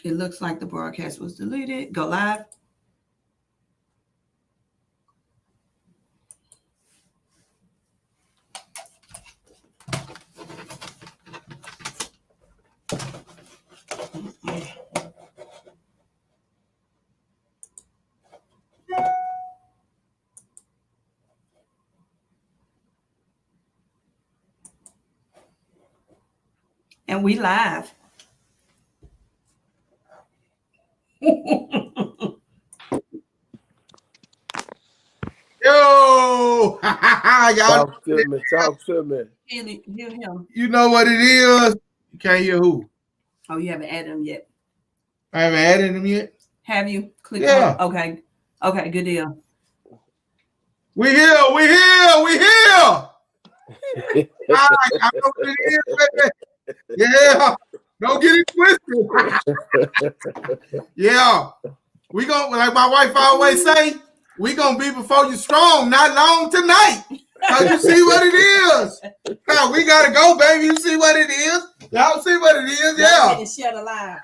It looks like the broadcast was deleted. Go live. And we live. Yo, y'all. Talk to me. Talk to me. Hear him. You know what it is. You can't hear who. Oh, you haven't added him yet. I haven't added him yet. Have you? Click Yeah. on. Okay. Okay. Good deal. We here. We here. We here. I know what it is. Yeah. Don't get it twisted. Yeah. We gonna, like my wife always say, we gonna be before you strong, not long tonight. Cause you see what it is. Now, we gotta go, baby. You see what it is. Y'all see what it is. Yeah. And share the live.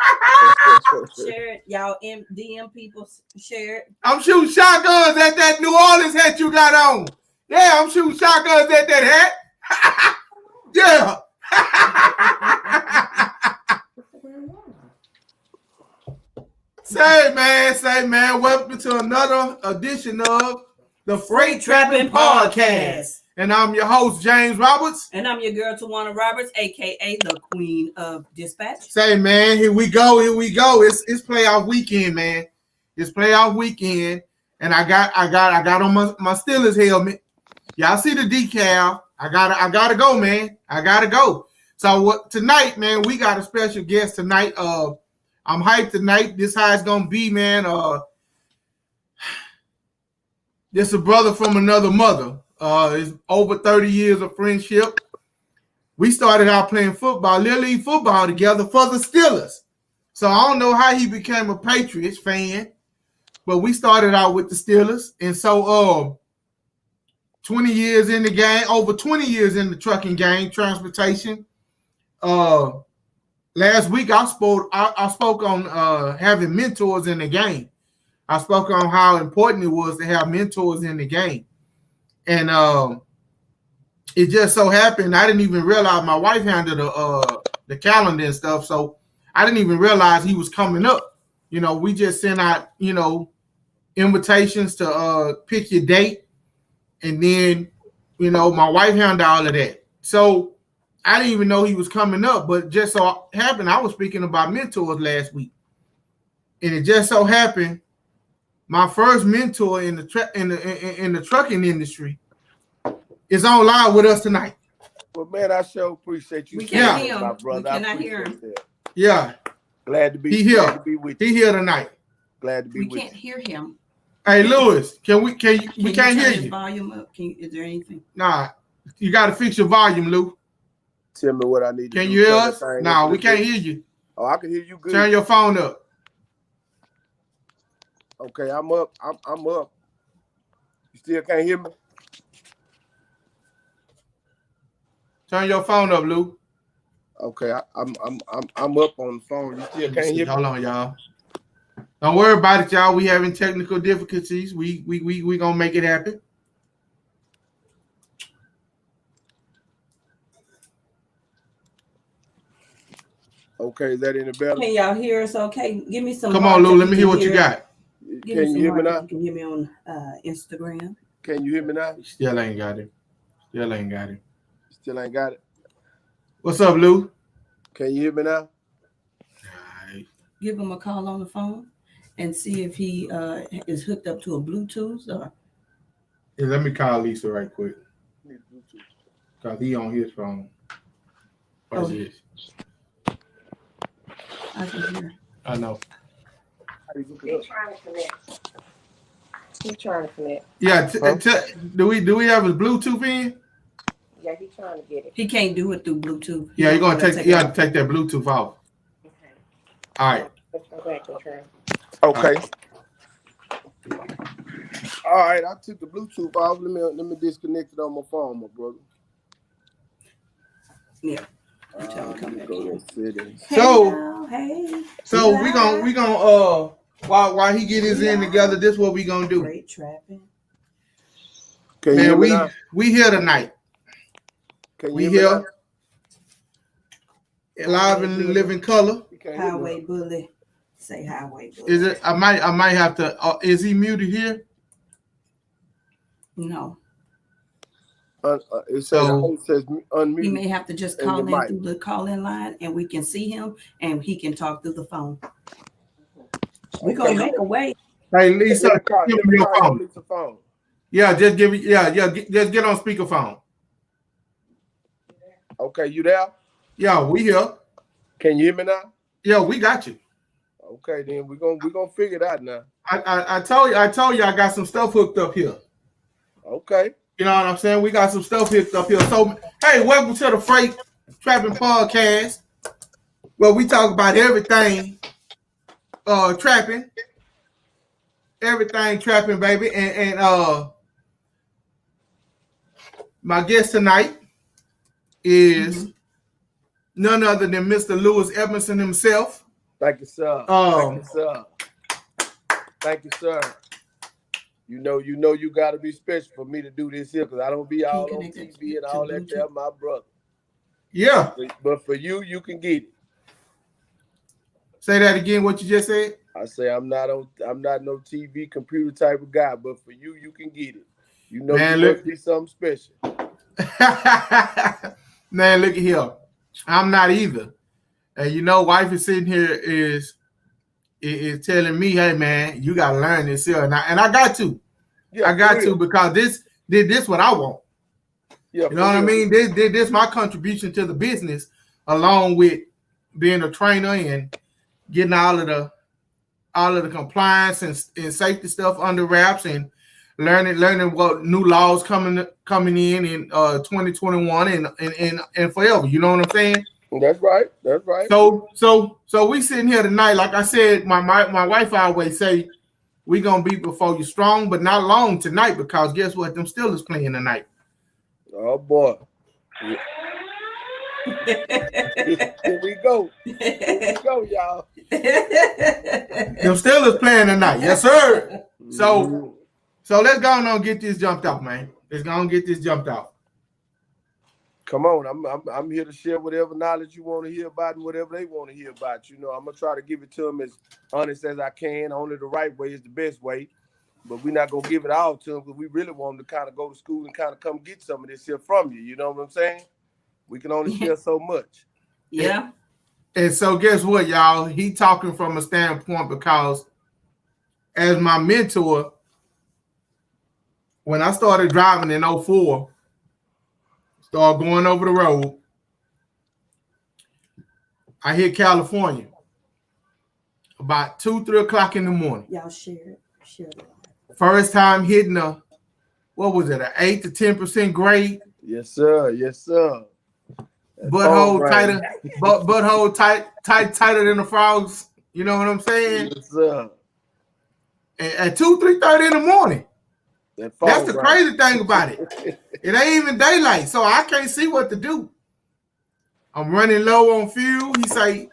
Share it. Y'all DM people. Share it. I'm shooting shotguns at that New Orleans hat you got on. Yeah, I'm shooting shotguns at that hat. Yeah. Say man, welcome to another edition of the Freight Trapping Podcast. And I'm your host, James Roberts. And I'm your girl, Tawana Roberts, aka the Queen of Dispatch. Say, man, here we go. It's playoff weekend, man. It's playoff weekend. And I got on my Steelers helmet. Y'all see the decal. I gotta go, man. I gotta go. So tonight, man, we got a special guest tonight. I'm hyped tonight. This how it's gonna be, man. This a brother from another mother. It's over 30 years of friendship. We started out playing football, Little League football together for the Steelers. So I don't know how he became a Patriots fan, but we started out with the Steelers. And so 20 years in the game, over 20 years in the trucking game, transportation. Last week I spoke on having mentors in the game. I spoke on how important it was to have mentors in the game. And it just so happened I didn't even realize my wife handled the calendar and stuff, so I didn't even realize he was coming up. You know, we just sent out, invitations to pick your date, and then, my wife handled all of that. So I didn't even know he was coming up, but just so happened I was speaking about mentors last week, and it just so happened my first mentor in the trucking industry is on live with us tonight. Well, man, I sure appreciate you. We can't hear him. My brother. We cannot hear him. That. Yeah. Glad to be here. Glad to be with you. He here tonight. Glad to be with you. We can't hear him. Hey, Lewis, we can't hear you. Volume up. Is there anything? Nah, you got to fix your volume, Lou. Tell me what I need to do. Can you hear us? Nah, we can't hear you. Oh, I can hear you good. Turn your phone up. Okay, I'm up. I'm up. You still can't hear me? Turn your phone up, Lou. Okay, I'm up on the phone. You still can't hear me? Hold on, y'all. Don't worry about it, y'all. We having technical difficulties. We gonna make it happen. Okay, is that any better? Can y'all hear us? Okay, give me some. Come on, Lou. Let me hear what you got. Can you hear me now? You can hear me on Instagram. Can you hear me now? Still ain't got it. Still ain't got it. Still ain't got it. What's up, Lou? Can you hear me now? Give him a call on the phone and see if he is hooked up to a Bluetooth or. Yeah, let me call Lisa right quick. Cause he on his phone. What's this? I can hear. I know. He's trying to connect. Yeah. Do we have his Bluetooth in? Yeah, he's trying to get it. He can't do it through Bluetooth. Yeah, you have to take that Bluetooth off. Okay. All right. Let's go back and try. Okay. All right, I took the Bluetooth off. Let me disconnect it on my phone, my brother. Yeah. Tell him to come back in. So, hey. So we gonna while he get his end together, this is what we gonna do. Great trapping. Can you Man, hear me now? we here tonight. Can you We hear me now? here live in living color. You can't hear me. Highway bully. Say highway bully. Is it? I might have to. Is he muted here? No. It says He unmute. may have to just And call your in mic. through the call-in line, and we can see him, and he can talk through the phone. We're gonna make a way. Hey Lisa, give me your phone. Lisa phone. Yeah, just give me. Just get on speakerphone. Okay, you there? Yeah, we here. Can you hear me now? Yeah, we got you. Okay, then we're gonna figure it out now. I told you I got some stuff hooked up here. Okay. You know what I'm saying? We got some stuff hooked up here. So hey, welcome to the Freight Trapping Podcast, where we talk about everything trapping. Everything trapping, baby. And my guest tonight is none other than Mr. Lewis Edmonson himself. Thank you, sir. Thank you, sir. Thank you, sir. You know, you gotta be special for me to do this here because I don't be all on TV and all that. There, my brother. Yeah. But for you, you can get it. Say that again. What you just said? I say I'm not no TV computer type of guy, but for you, you can get it. You know, Man, you must be something special. Man, look at here. I'm not either. And you know, wife is sitting here is telling me, hey man, you gotta learn this here. And I got to. Yeah, I got to because this what I want. Yeah, you know what I mean? This my contribution to the business, along with being a trainer and getting all of the compliance and safety stuff under wraps and learning what new laws coming in 2021 and forever. You know what I'm saying? That's right. That's right. So we sitting here tonight. Like I said, my wife always say we gonna be before you strong, but not long tonight because guess what? Them Steelers playing tonight. Oh boy. Here we go. Here we go, y'all. Them Steelers playing tonight. Yes, sir. So let's go on and get this jumped off, man. Let's go and get this jumped off. Come on, I'm here to share whatever knowledge you want to hear about and whatever they want to hear about. You know, I'm gonna try to give it to them as honest as I can. Only the right way is the best way, but we're not gonna give it all to them because we really want them to kind of go to school and kind of come get some of this here from you. You know what I'm saying? We can only share so much. Yeah. And so guess what, y'all? He talking from a standpoint because as my mentor, when I started driving in 2004. Start going over the road. I hit California about 2-3 o'clock in the morning. Y'all share it. First time hitting an 8 to 10% grade. Yes, sir. Yes, sir. Butthole tighter, butthole tighter than the frogs. You know what I'm saying? Yes, sir. And at 3:30 in the morning. That's the crazy thing about it. It ain't even daylight, so I can't see what to do. I'm running low on fuel. He say,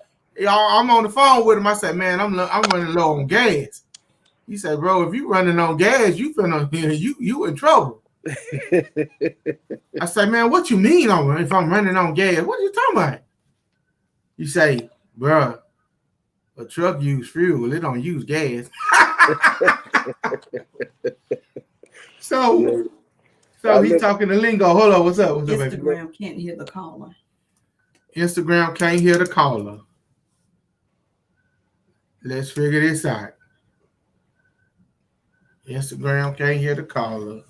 I'm on the phone with him. I said, man, I'm running low on gas. He said, bro, if you running on gas, you in trouble. I said, man, what you mean if I'm running on gas? What are you talking about? You say, bro, a truck use fuel. It don't use gas. So he's talking to lingo. Hold on, what's up? What's up, baby? Instagram can't hear the caller. Instagram can't hear the caller. Let's figure this out. Instagram can't hear the caller.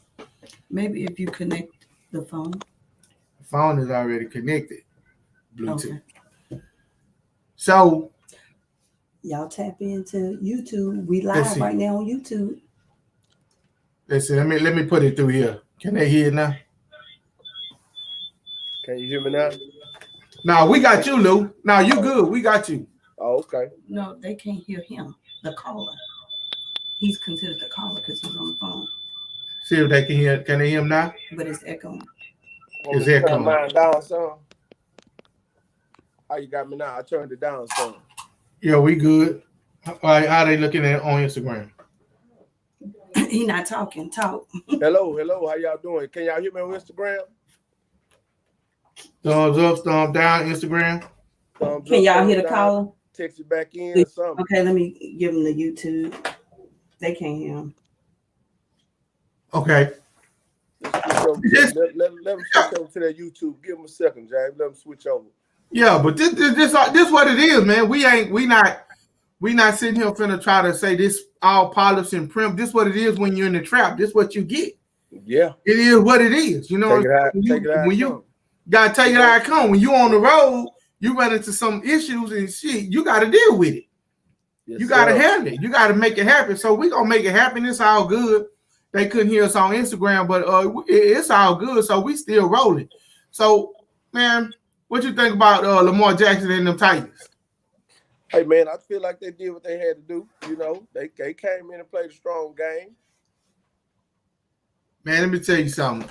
Maybe if you connect the phone. The phone is already connected. Bluetooth. Okay. So y'all tap into YouTube. We live right now on YouTube. Listen, let me put it through here. Can they hear it now? Can you hear me now? No, we got you, Lou. No, you good. We got you. Oh, okay. No, they can't hear him, the caller. He's considered the caller because he's on the phone. See if they can hear. Can they hear him now? But it's echoing. It's echoing. Turn mine down some. How you got me now? I turned it down some. Yeah, we good. How they looking at it on Instagram? He not talking. Talk. Hello, how y'all doing? Can y'all hear me on Instagram? Thumbs up, thumbs down, Instagram. Thumbs Can up, y'all thumbs hear the down, caller? text it back in or something. Okay, let me give him the YouTube. They can't hear him. Okay. Let them switch over to that YouTube. Give them a second, James. Let them switch over. Yeah, but this what it is, man. We not sitting here finna try to say this all polished and prim. This what it is when you're in the trap. This what you get. Yeah. It is what it is. You know, when you gotta take it how it come. When you on the road, you run into some issues and shit. You gotta deal with it. Yes, you gotta handle it. You gotta make it happen. So we gonna make it happen. It's all good. They couldn't hear us on Instagram, but it's all good. So we still rolling. So, man, what you think about Lamar Jackson and them Titans? Hey, man, I feel like they did what they had to do. You know, they came in and played a strong game. Man, let me tell you something.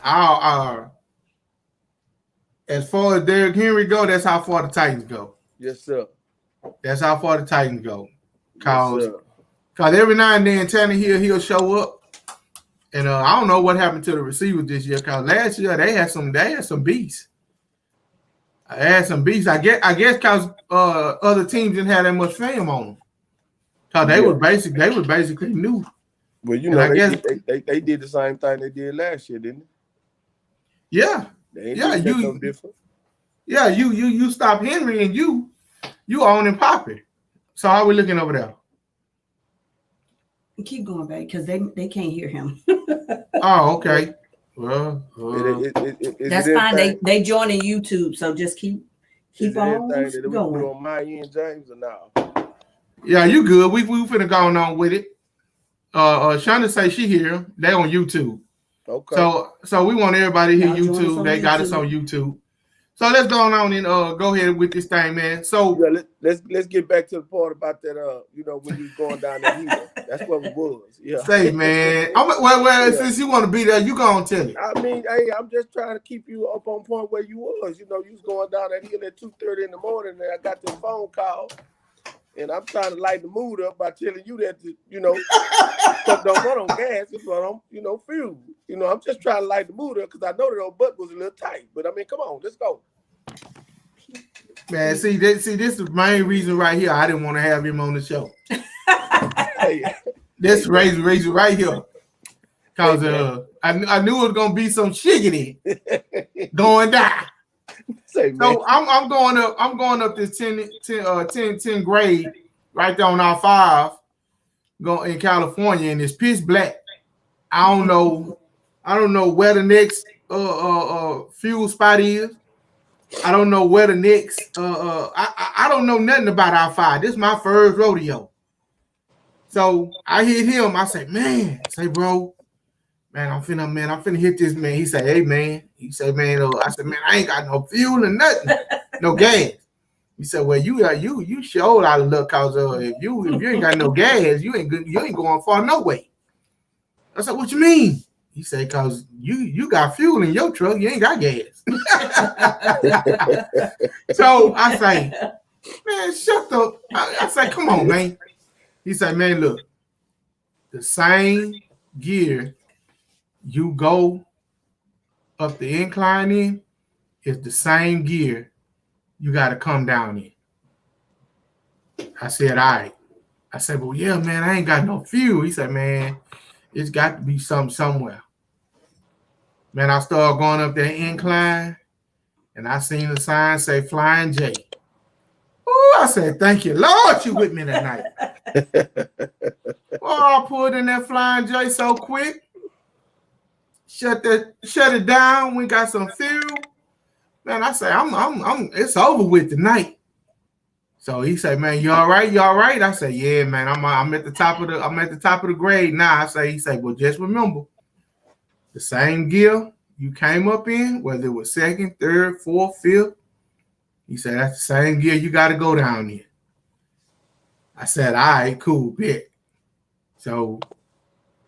As far as Derrick Henry go, that's how far the Titans go. Yes, sir. That's how far the Titans go. Cause Yes, every now and then Tannehill he'll show up. And I don't know what happened to the receivers this year. Cause last year they had some beasts. I had some beasts. I guess cause other teams didn't have that much film on them. Cause they were basically new. Well, you know, they did the same thing they did last year, didn't they? Yeah. No different. Yeah, you stop Henry and you own and popping. So how we looking over there? Keep going, babe, because they can't hear him. Oh, okay. Well, that's fine. They joining YouTube, so just keep on that going. We put on my end, James, or now? Yeah, you good. We finna go on with it. Shonda say she here. They on YouTube. Okay. So we want everybody to hear YouTube. They got us on YouTube. So let's go on and go ahead with this thing, man. So yeah, let's get back to the part about that. You know, when you was going down that hill. That's what it was. Yeah. Say, man. Since you want to be there, you gonna tell it. I mean, hey, I'm just trying to keep you up on point where you was. You know, you was going down that hill at 2:30 in the morning, and I got this phone call. And I'm trying to light the mood up by telling you that, you know, don't run on gas, just run on, you know, fuel. You know, I'm just trying to light the mood up because I know that old butt was a little tight. But I mean, come on, let's go. Man, see, this is the main reason right here. I didn't want to have him on the show. This reason right here, cause I knew it was gonna be some shiggity going down. So I'm going up this 10 grade right there on R5 going in California, and it's pitch black. I don't know where the next fuel spot is. I don't know where the next I don't know nothing about R5. This is my first rodeo. So I hit him. I say, bro, I'm finna hit this, man. He say, hey, man. He said, man, I said, man, I ain't got no fuel or nothing, no gas. He said, well, you showed out of luck, cause if you ain't got no gas, you ain't going far no way. I said, what you mean? He said, cause you got fuel in your truck, you ain't got gas. So I say, man, shut up. I say, come on, man. He said, man, look, the same gear you go up the incline in is the same gear you got to come down in. I said, all right. I said, well, yeah, man, I ain't got no fuel. He said, man, it's got to be something somewhere. Man, I started going up that incline, and I seen the sign say Flying J. Oh, I said, thank you, Lord, you with me tonight. Well, I pulled in that Flying J so quick. Shut it down. We got some fuel. Man, I say, it's over with tonight. So he said, man, you all right? You all right? I say, yeah, man, I'm at the top of the grade now. He said, well, just remember, the same gear you came up in, whether it was second, third, fourth, fifth. He said, that's the same gear you got to go down in. I said, all right, cool, bet. So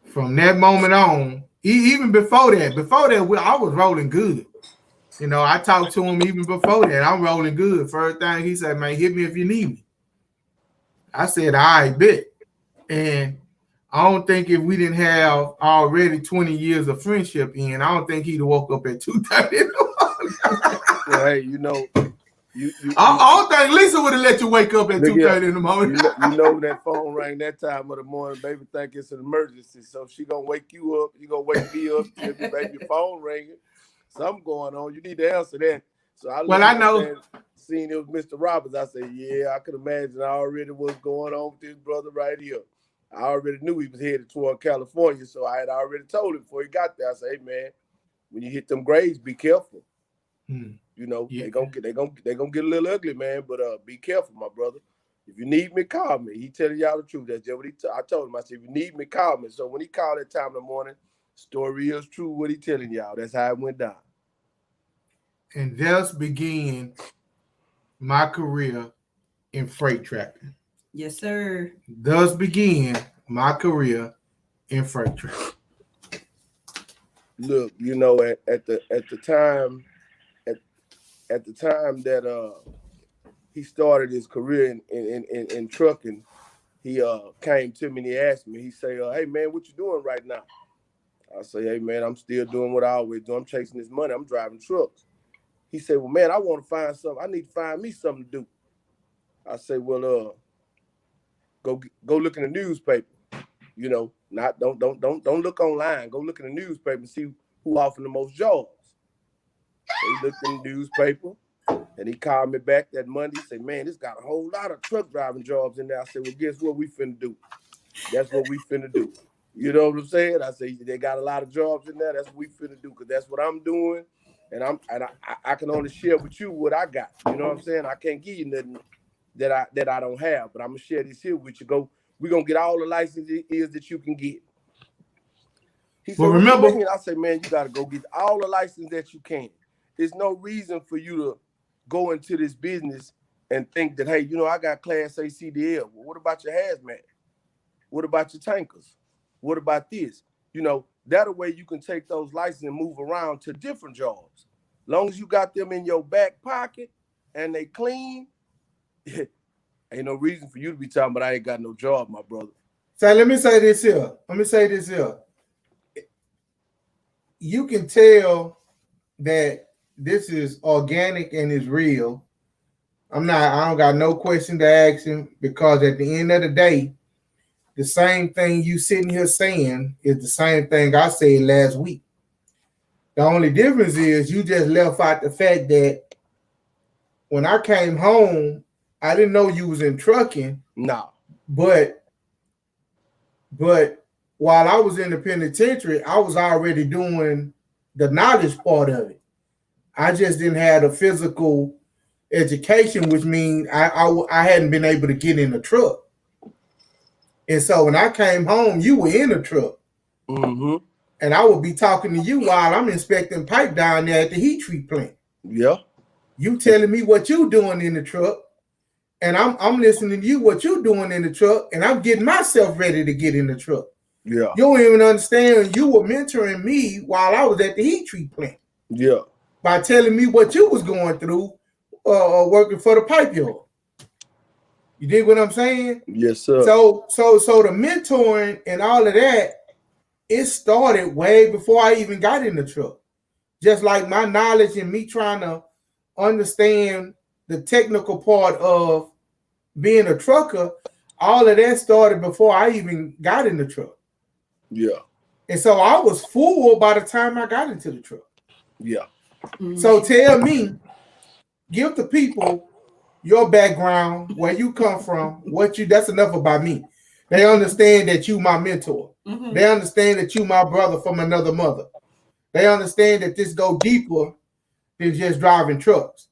from that moment on, even before that, I was rolling good. You know, I talked to him even before that. I'm rolling good. First thing he said, man, hit me if you need me. I said, I bet. And I don't think if we didn't have already 20 years of friendship in, I don't think he'd have woke up at 2:30 in the morning. Well, hey, you know, I don't think Lisa would have let you wake up at Look 2:30 here. in the morning. you know that phone rang that time of the morning, baby think it's an emergency. So she gonna wake you up, you gonna wake me up, tell me, baby, your phone ringing. Something going on. You need to answer that. So I Well, I know. Seen it was Mr. Roberts. I said, yeah, I could imagine already what's going on with this brother right here. I already knew he was headed toward California, so I had already told him before he got there. I said, hey man, when you hit them grades, be careful. You know, Yeah. they gonna get a little ugly, man. But be careful, my brother. If you need me, call me. He telling y'all the truth. That's just what I told him. I said, if you need me, call me. So when he called that time in the morning, story is true. What he telling y'all? That's how it went down. And thus began my career in freight tracking. Yes, sir. Thus began my career in freight tracking. Look, you know, at the time that he started his career in trucking, he came to me and he asked me. He say, "Hey man, what you doing right now?" I say, "Hey man, I'm still doing what I always do. I'm chasing this money. I'm driving trucks." He said, "Well, man, I want to find something. I need to find me something to do." I say, "Well, go look in the newspaper. You know, don't look online. Go look in the newspaper and see who offering the most jobs." So he looked in the newspaper and he called me back that Monday. He said, "Man, this got a whole lot of truck driving jobs in there." I said, "Well, guess what we finna do? That's what we finna do." You know what I'm saying? I say they got a lot of jobs in there. That's what we finna do because that's what I'm doing, and I can only share with you what I got. You know what I'm saying? I can't give you nothing that I don't have, but I'm gonna share this here with you. We're gonna get all the licenses that you can get. He said, Well, remember, I say, man, you gotta go get all the license that you can. There's no reason for you to go into this business and think that, hey, you know, I got Class A CDL. Well, what about your hazmat? What about your tankers? What about this? You know, that way you can take those licenses and move around to different jobs. Long as you got them in your back pocket and they clean, ain't no reason for you to be talking about I ain't got no job, my brother. So let me say this here. You can tell that this is organic and is real. I don't got no question to ask him because at the end of the day, the same thing you sitting here saying is the same thing I said last week. The only difference is you just left out the fact that when I came home, I didn't know you was in trucking. No. But while I was in the penitentiary, I was already doing the knowledge part of it. I just didn't have the physical education, which means I hadn't been able to get in the truck. And so when I came home, you were in the truck. Mm-hmm. And I would be talking to you while I'm inspecting pipe down there at the heat treat plant. Yeah. You telling me what you doing in the truck, and I'm listening to you what you doing in the truck, and I'm getting myself ready to get in the truck. Yeah. You don't even understand. You were mentoring me while I was at the heat treat plant. Yeah. By telling me what you was going through, working for the pipe yard. You dig what I'm saying? Yes, sir. So the mentoring and all of that, it started way before I even got in the truck. Just like my knowledge and me trying to understand the technical part of being a trucker, all of that started before I even got in the truck. Yeah. And so I was full by the time I got into the truck. Yeah. So tell me, give the people your background, where you come from, that's enough about me. They understand that you my mentor. Mm-hmm. They understand that you my brother from another mother. They understand that this go deeper than just driving trucks.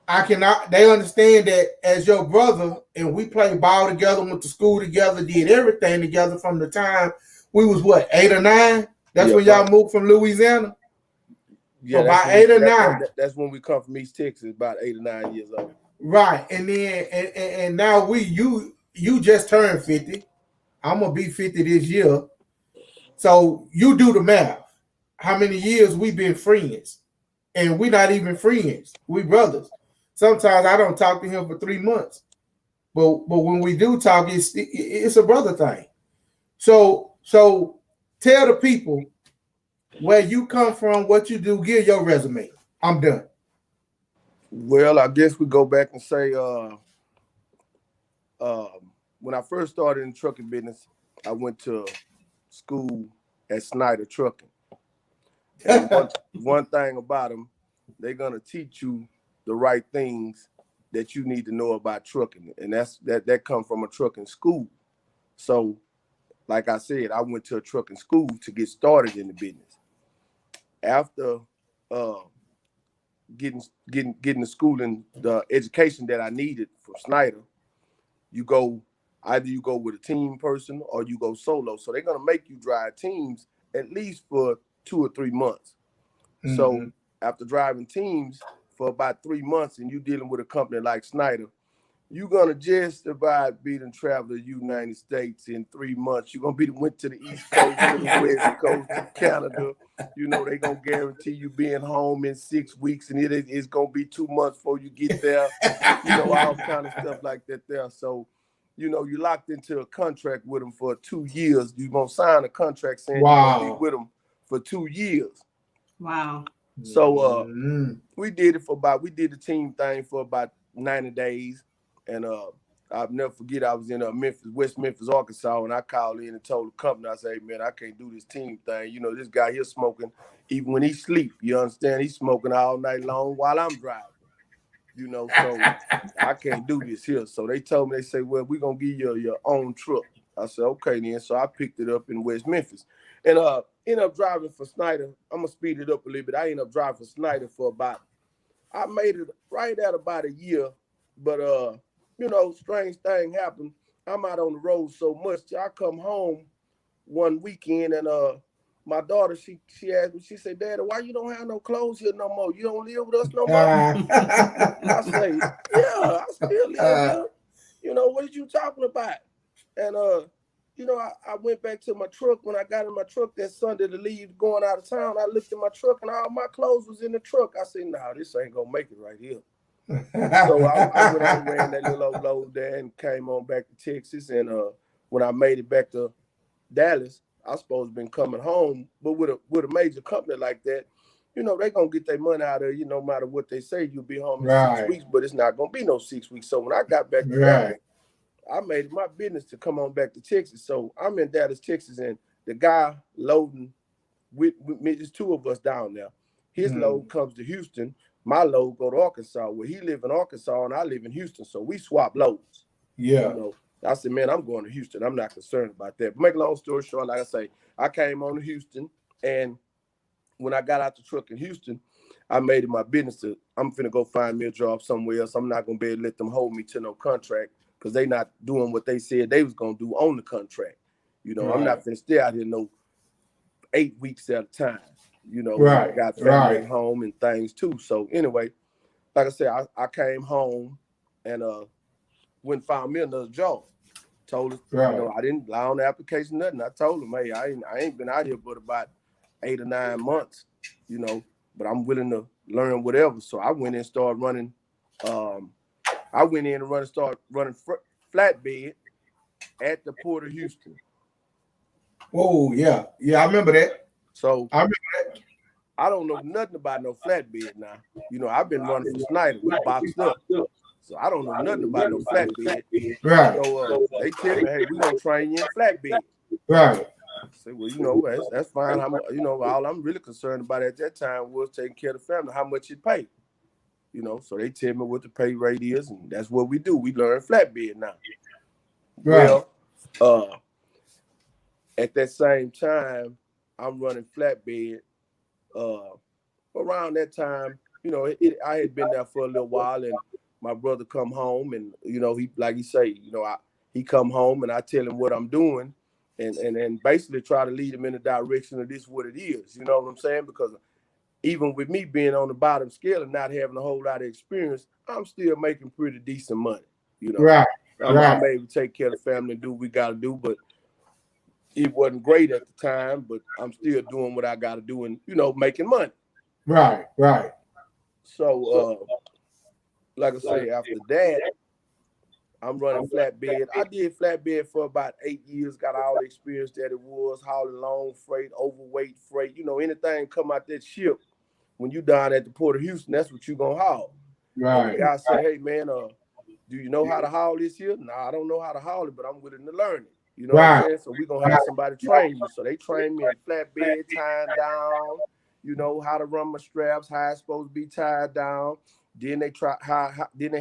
They understand that as your brother, and we played ball together, went to school together, did everything together from the time we was 8 or 9? That's when y'all moved from Louisiana? Yeah, about 8 or 9. That's when we come from East Texas, about 8 or 9 years old. Right. And then and now you just turned 50. I'm gonna be 50 this year. So you do the math. How many years we been friends? And we not even friends. We brothers. Sometimes I don't talk to him for 3 months. but when we do talk, it's a brother thing. So tell the people where you come from, what you do, give your resume. I'm done. Well, I guess we go back and say, when I first started in the trucking business, I went to school at Snyder Trucking. And one thing about them, they're gonna teach you the right things that you need to know about trucking, and that come from a trucking school. So, like I said, I went to a trucking school to get started in the business. After getting the schooling, the education that I needed from Snyder, you go with a team person or you go solo. So they're gonna make you drive teams at least for 2 or 3 months. Mm-hmm. So after driving teams for about 3 months and you dealing with a company like Snyder, you're gonna just about be the travel the United States in 3 months. You're gonna be went to the East Coast, to the West Coast, to Canada. You know, they're gonna guarantee you being home in 6 weeks, and it's gonna be 2 months before you get there. You know, all kind of stuff like that there. So, you know, you locked into a contract with them for 2 years. You're gonna sign a contract saying you're gonna be with them for 2 years. Wow. So we did the team thing for about 90 days. And I'll never forget, I was in West Memphis, Arkansas, and I called in and told the company, I said, hey, man, I can't do this team thing. You know, this guy here smoking even when he sleep. You understand? He's smoking all night long while I'm driving. You know, so I can't do this here. So they told me, they say, well, we're going to give you your own truck. I said, okay, then. So I picked it up in West Memphis. And ended up driving for Snyder. I'm going to speed it up a little bit. I ended up driving for Snyder for I made it right at about a year. But, you know, strange thing happened. I'm out on the road so much. I come home one weekend and my daughter, she asked me, she said, Daddy, why you don't have no clothes here no more? You don't live with us no more? I say, yeah, I still live here. You know, what are you talking about? And, you know, I went back to my truck. When I got in my truck that Sunday to leave going out of town, I looked at my truck and all my clothes was in the truck. I said, nah, this ain't going to make it right here. So I went on and ran that little old load there and came on back to Texas. And when I made it back to Dallas, I supposed to been coming home. But with a major company like that, you know, they're going to get their money out of you no matter what they say. You'll be home in 6 weeks, but it's not going to be no 6 weeks. So when I got back to Dallas, I made it my business to come on back to Texas. So I'm in Dallas, Texas, and the guy loading with me, there's 2 of us down there. His load comes to Houston. My load go to Arkansas. Well, he live in Arkansas and I live in Houston. So we swap loads. Yeah. You know, I said, man, I'm going to Houston. I'm not concerned about that. But make a long story short, like I say, I came on to Houston. And when I got out the truck in Houston, I made it my business I'm finna go find me a job somewhere else. I'm not going to be able to let them hold me to no contract because they not doing what they said they was going to do on the contract. You know, I'm not finna stay out here no 8 weeks at a time. You know, I got family at home and things too. So anyway, like I said, I came home and went and found me another job. Told us, you know, I didn't lie on the application, nothing. I told him, hey, I ain't been out here but about 8 or 9 months, you know, but I'm willing to learn whatever. So I went in and started running. Started running flatbed at the Port of Houston. Oh, yeah. Yeah, I remember that. So I remember that. I don't know nothing about no flatbed now. You know, I've been running for Snyder. We boxed up. So I don't know nothing about no flatbed. Right. So they tell me, hey, we're going to train you in flatbed. Right. I said, well, you know, that's fine. You know, all I'm really concerned about at that time was taking care of the family, how much it paid. You know, so they tell me what the pay rate is, and that's what we do. We learn flatbed now. Right. Well, at that same time, I'm running flatbed. Around that time, you know, I had been there for a little while, and my brother come home, and you know, he come home, and I tell him what I'm doing, and basically try to lead him in the direction of this what it is. You know what I'm saying? Because even with me being on the bottom scale and not having a whole lot of experience, I'm still making pretty decent money. You know, I'm able to take care of the family and do what we got to do, but it wasn't great at the time, but I'm still doing what I got to do and, you know, making money. Right. So, like I say, after that, I'm running flatbed. I did flatbed for about 8 years, got all the experience that it was, hauling long freight, overweight freight, anything come out that ship. When you down at the Port of Houston, that's what you gonna haul. And the guy say, hey man, do you know how to haul this here? No, I don't know how to haul it, but I'm willing to learn it. You know what I'm saying? So we're gonna have somebody train you. So they train me in flatbed, tying down, how to run my straps, how it's supposed to be tied down. Then they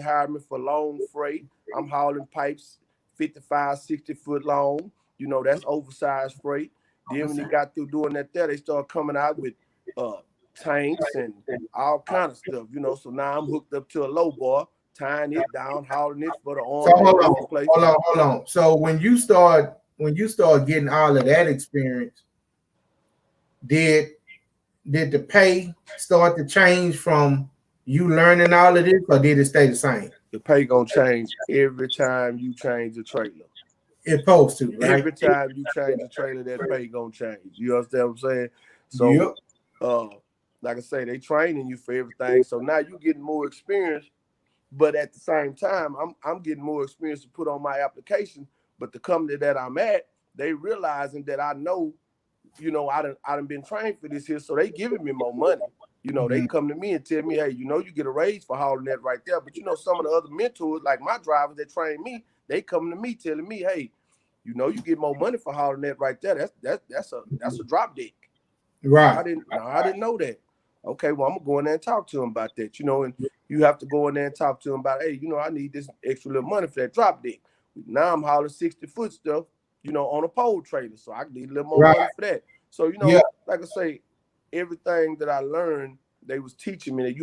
hired me for long freight. I'm hauling pipes 55, 60 foot long. That's oversized freight. Then when they got through doing that there, they started coming out with tanks and all kind of stuff, So now I'm hooked up to a low bar, tying it down, hauling it for the army. So hold on. So when you start getting all of that experience, did the pay start to change from you learning all of this, or did it stay the same? The pay gonna change every time you change the trailer. It's supposed to, right? Every time you change the trailer, that pay gonna change. You understand what I'm saying? So, yep. Like I say, they training you for everything. So now you getting more experience, but at the same time, I'm getting more experience to put on my application. But the company that I'm at, they realizing that I know, I done been trained for this here, so they giving me more money. They come to me and tell me, hey, you get a raise for hauling that right there. But some of the other mentors, like my drivers that train me, they come to me telling me, hey, you get more money for hauling that right there. That's a drop deck. Right. I didn't know that. Okay, well, I'm gonna go in there and talk to him about that, and you have to go in there and talk to him about, hey, I need this extra little money for that drop deck. Now I'm hauling 60-foot stuff, on a pole trailer, so I need a little more money for that. So, like I say, everything that I learned, they was teaching me that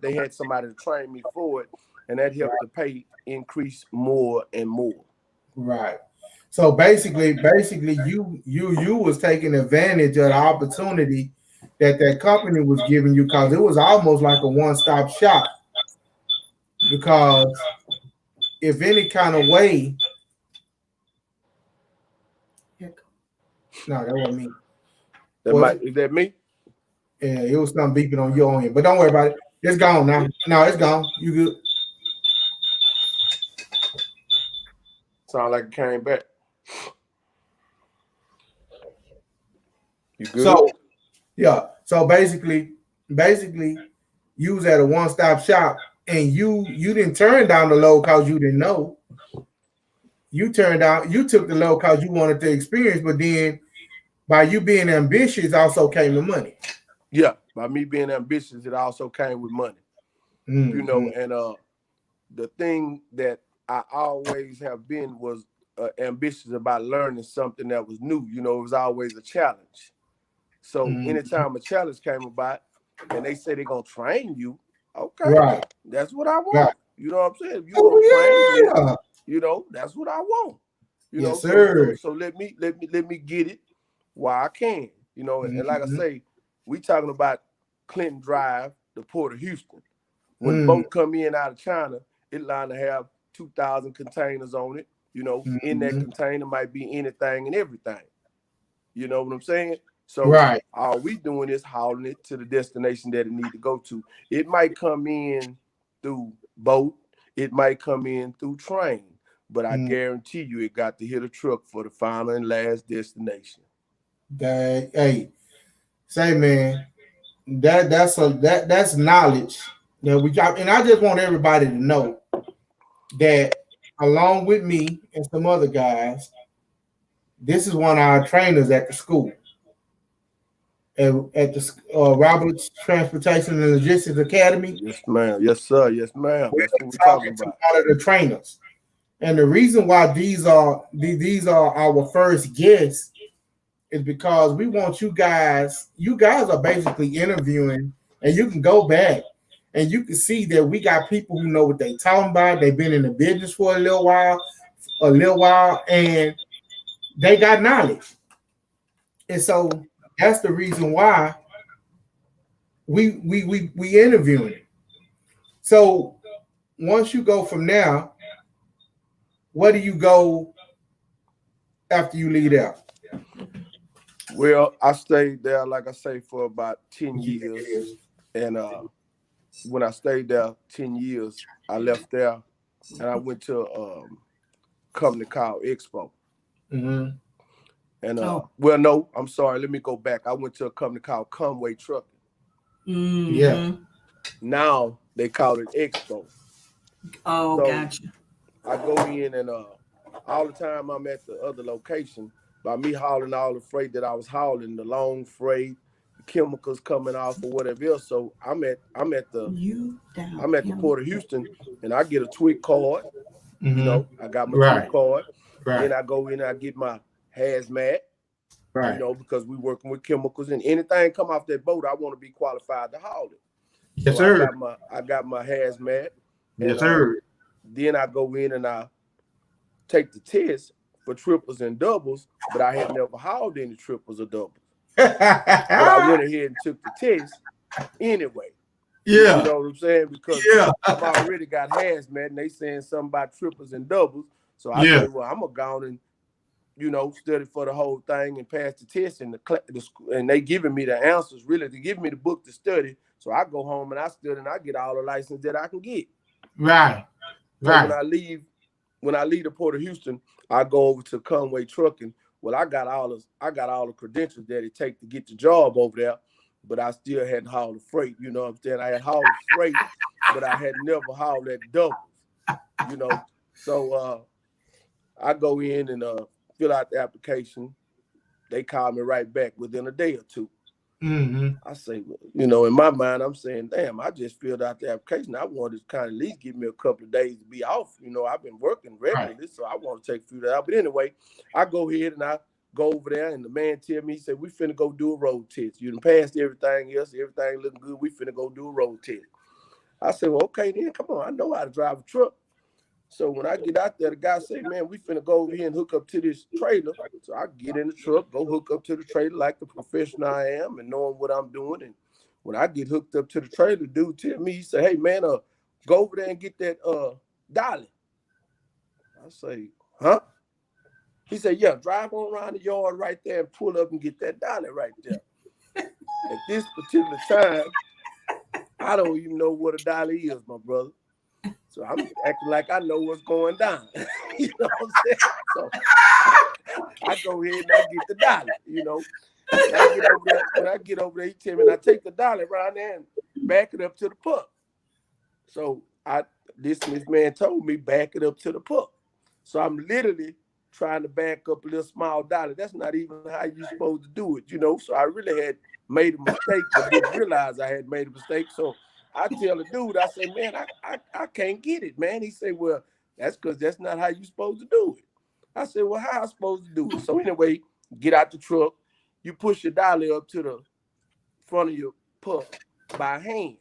they had somebody to train me for it, and that helped the pay increase more and more. Right. So basically, you was taking advantage of the opportunity that company was giving you, because it was almost like a one-stop shop. Because if any kind of way, no, that wasn't me. Is that me? Yeah, it was something beeping on your end, but don't worry about it. It's gone now. No, it's gone. You good? Sound like it came back. You good? So yeah. So basically, you was at a one-stop shop, and you didn't turn down the low because you didn't know. You took the low because you wanted the experience, but then by you being ambitious also came the money. Yeah, by me being ambitious, it also came with money. Mm-hmm. And the thing that I always have been was ambitious about learning something that was new. It was always a challenge. So anytime a challenge came about and they say they're going to train you, okay, right, that's what I want. Right. You know what I'm saying? If you're going to train me, that's what I want. Yes, sir. So let me get it while I can. And like I say, we talking about Clinton Drive, the Port of Houston. When the boat come in out of China, it line to have 2,000 containers on it. In that container might be anything and everything. You know what I'm saying? So all we doing is hauling it to the destination that it need to go to. It might come in through boat. It might come in through train. But I guarantee you it got to hit a truck for the final and last destination. Hey, say man, that's knowledge that we got. And I just want everybody to know that along with me and some other guys, this is one of our trainers at the school. At the Roberts Transportation and Logistics Academy. Yes, ma'am. Yes, sir. Yes, ma'am. That's what we're talking about. One of the trainers. And the reason why these are our first guests is because we want you guys are basically interviewing, and you can go back and you can see that we got people who know what they're talking about. They've been in the business for a little while, and they got knowledge. And so that's the reason why we interviewing. So once you go from there, where do you go after you leave there? Well, I stayed there, like I say, for about 10 years. And when I stayed there 10 years, I left there and I went to company called Expo. Mm-hmm. And Oh. well, no, I'm sorry. Let me go back. I went to a company called Conway Trucking. Mm-hmm. Yeah. Now they call it Expo. Oh, So gotcha. I go in and all the time I'm at the other location, by me hauling all the freight that I was hauling, the long freight, the chemicals coming off or whatever else. So I'm at You down. the Port of Houston, and I get a TWIC card. Mm-hmm. You know, I got my Right. TWIC card. Right. Then I go in and I get my hazmat. Right. You know, because we working with chemicals, and anything come off that boat, I want to be qualified to haul it. Yes, So sir. I got my hazmat. And, Yes, sir. then I go in and I take the test for triples and doubles, but I had never hauled any triples or doubles. But I went ahead and took the test anyway. Yeah. You know what I'm saying? Because Yeah. I've already got hazmat, and they saying something about triples and doubles. So I Yeah. said, well, I'm gonna go on and, you know, study for the whole thing and pass the test, and and they giving me the answers. Really, they give me the book to study. So I go home and I study and I get all the license that I can get. Right. So Right. when I leave the Port of Houston, I go over to Conway Trucking. Well, I got all the credentials that it take to get the job over there, but I still hadn't hauled the freight. You know what I'm saying? I had hauled the freight, but I had never hauled that doubles. You know, so I go in and fill out the application. They call me right back within a day or two. Mm-hmm. I say, you know, in my mind, I'm saying, damn, I just filled out the application. I wanted to kind of at least give me a couple of days to be off. You know, I've been working regularly, right. So I want to take a few days out. But anyway, I go ahead and I go over there, and the man tell me, he said, we finna go do a road test. You done passed everything else. Everything looking good. We finna go do a road test. I said, well, okay, then, come on. I know how to drive a truck. So when I get out there, the guy say, man, we finna go over here and hook up to this trailer. So I get in the truck, go hook up to the trailer like the professional I am and knowing what I'm doing. And when I get hooked up to the trailer, dude tell me, he say, hey, man, go over there and get that dolly. I say, huh? He said, yeah, drive on around the yard right there and pull up and get that dolly right there. At this particular time, I don't even know what a dolly is, my brother. So I'm acting like I know what's going down. You know what I'm saying? So I go ahead and I get the dolly, you know. When I get over there, he tell me, and I take the dolly around there and back it up to the puck. So this man told me, back it up to the puck. So I'm literally trying to back up a little small dolly. That's not even how you're supposed to do it, you know. So I really had made a mistake, but didn't realize I had made a mistake. So I tell the dude, I say, man, I can't get it, man. He say, well, that's because that's not how you supposed to do it. I said, well, how I supposed to do it? So anyway, get out the truck. You push your dolly up to the front of your puck by hand.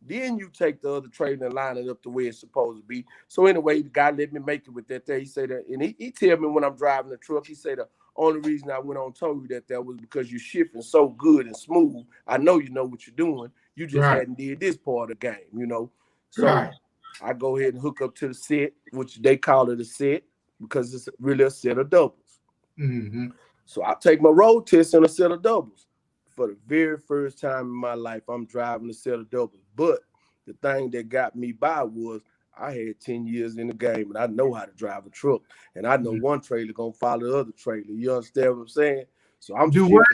Then you take the other trailer and line it up the way it's supposed to be. So anyway, the guy let me make it with that there. He said that, and he tell me when I'm driving the truck, he said the only reason I went on and told you that was because you're shifting so good and smooth. I know you know what you're doing. You just hadn't did this part of the game, you know. So I go ahead and hook up to the set, which they call it a set because it's really a set of doubles. Mm-hmm. So I take my road test in a set of doubles. For the very first time in my life, I'm driving a set of doubles. But the thing that got me by was I had 10 years in the game, and I know how to drive a truck. And I know one trailer going to follow the other trailer. You understand what I'm saying? So I'm do what?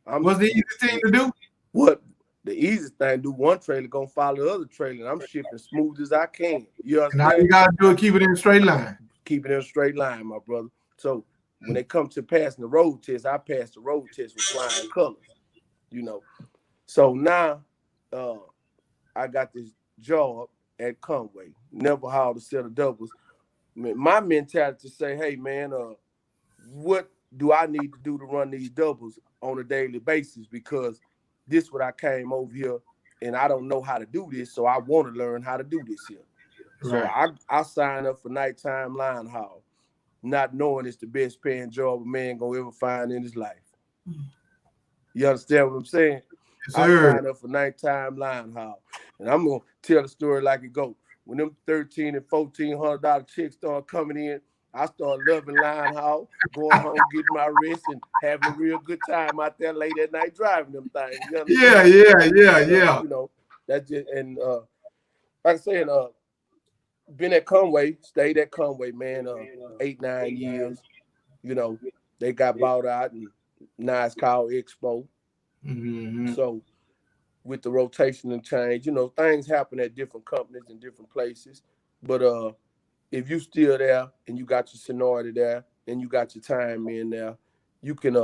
What's the easiest thing to do? What? The easiest thing to do, one trailer going to follow the other trailer, and I'm shifting smooth as I can. You understand? And all you got to do is keep it in a straight line. Keep it in a straight line, my brother. So when it comes to passing the road test, I passed the road test with flying colors, you know. So now I got this job at Conway. Never hauled a set of doubles. My mentality to say, hey, man, what do I need to do to run these doubles on a daily basis? Because this is what I came over here, and I don't know how to do this, so I want to learn how to do this here. So I signed up for nighttime line haul, not knowing it's the best paying job a man gonna ever find in his life. You understand what I'm saying? Yes, I signed up for nighttime line haul, and I'm gonna tell the story like it goes. When them $1,300 and $1,400 checks start coming in, I start loving line haul, going home, getting my rest, and having a real good time out there late at night driving them things. You understand? Yeah. You know, that's just, and like I said, been at Conway, stayed at Conway, man, 8-9 years. You know, they got bought out, and now it's called Expo. Mm-hmm. So with the rotation and change, things happen at different companies and different places. But if you still there and you got your seniority there and you got your time in there, you can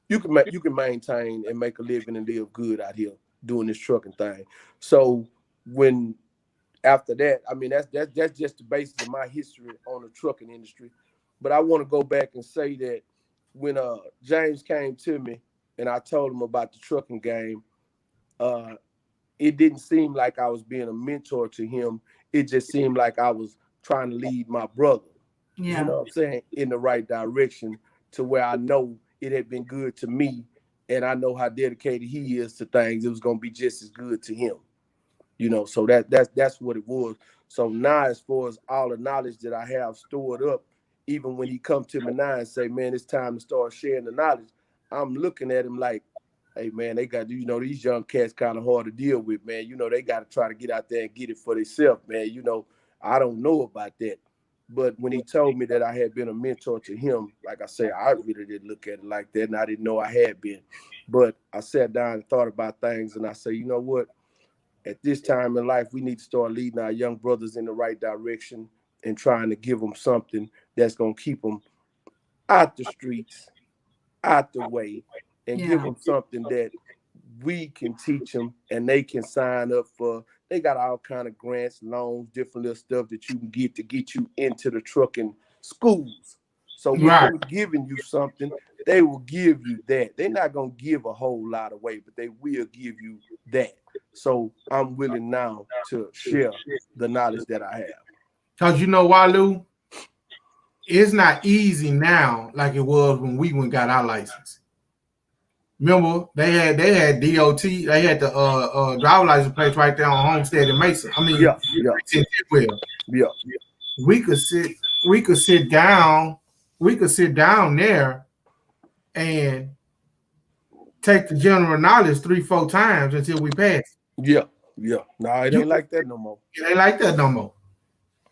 you can maintain and make a living and live good out here doing this trucking thing. So when after that, I mean that's just the basis of my history on the trucking industry. But I want to go back and say that when James came to me and I told him about the trucking game, uh, it didn't seem like I was being a mentor to him. It just seemed like I was trying to lead my brother, you know what I'm saying, in the right direction to where I know it had been good to me and I know how dedicated he is to things. It was going to be just as good to him, so that's what it was. So now as far as all the knowledge that I have stored up, even when he come to me now and say, man, it's time to start sharing the knowledge, I'm looking at him like, hey, man, they got, these young cats kind of hard to deal with, man. They got to try to get out there and get it for themselves, man. I don't know about that. But when he told me that I had been a mentor to him, like I say, I really didn't look at it like that, and I didn't know I had been. But I sat down and thought about things, and I say, you know what? At this time in life, we need to start leading our young brothers in the right direction and trying to give them something that's going to keep them out the streets, out the way, and give them something that we can teach them and they can sign up for. They got all kind of grants, loans, different little stuff that you can get to get you into the trucking schools. So with them giving you something, they will give you that. They're not going to give a whole lot away, but they will give you that. So I'm willing now to share the knowledge that I have. Because you know why, Lou? It's not easy now like it was when we got our license. Remember, they had DOT, they had the driver license place right there on Homestead and Mason. I mean, yeah. We could sit down there and take the general knowledge 3-4 times until we pass. Yeah. No, it ain't like that no more. It ain't like that no more.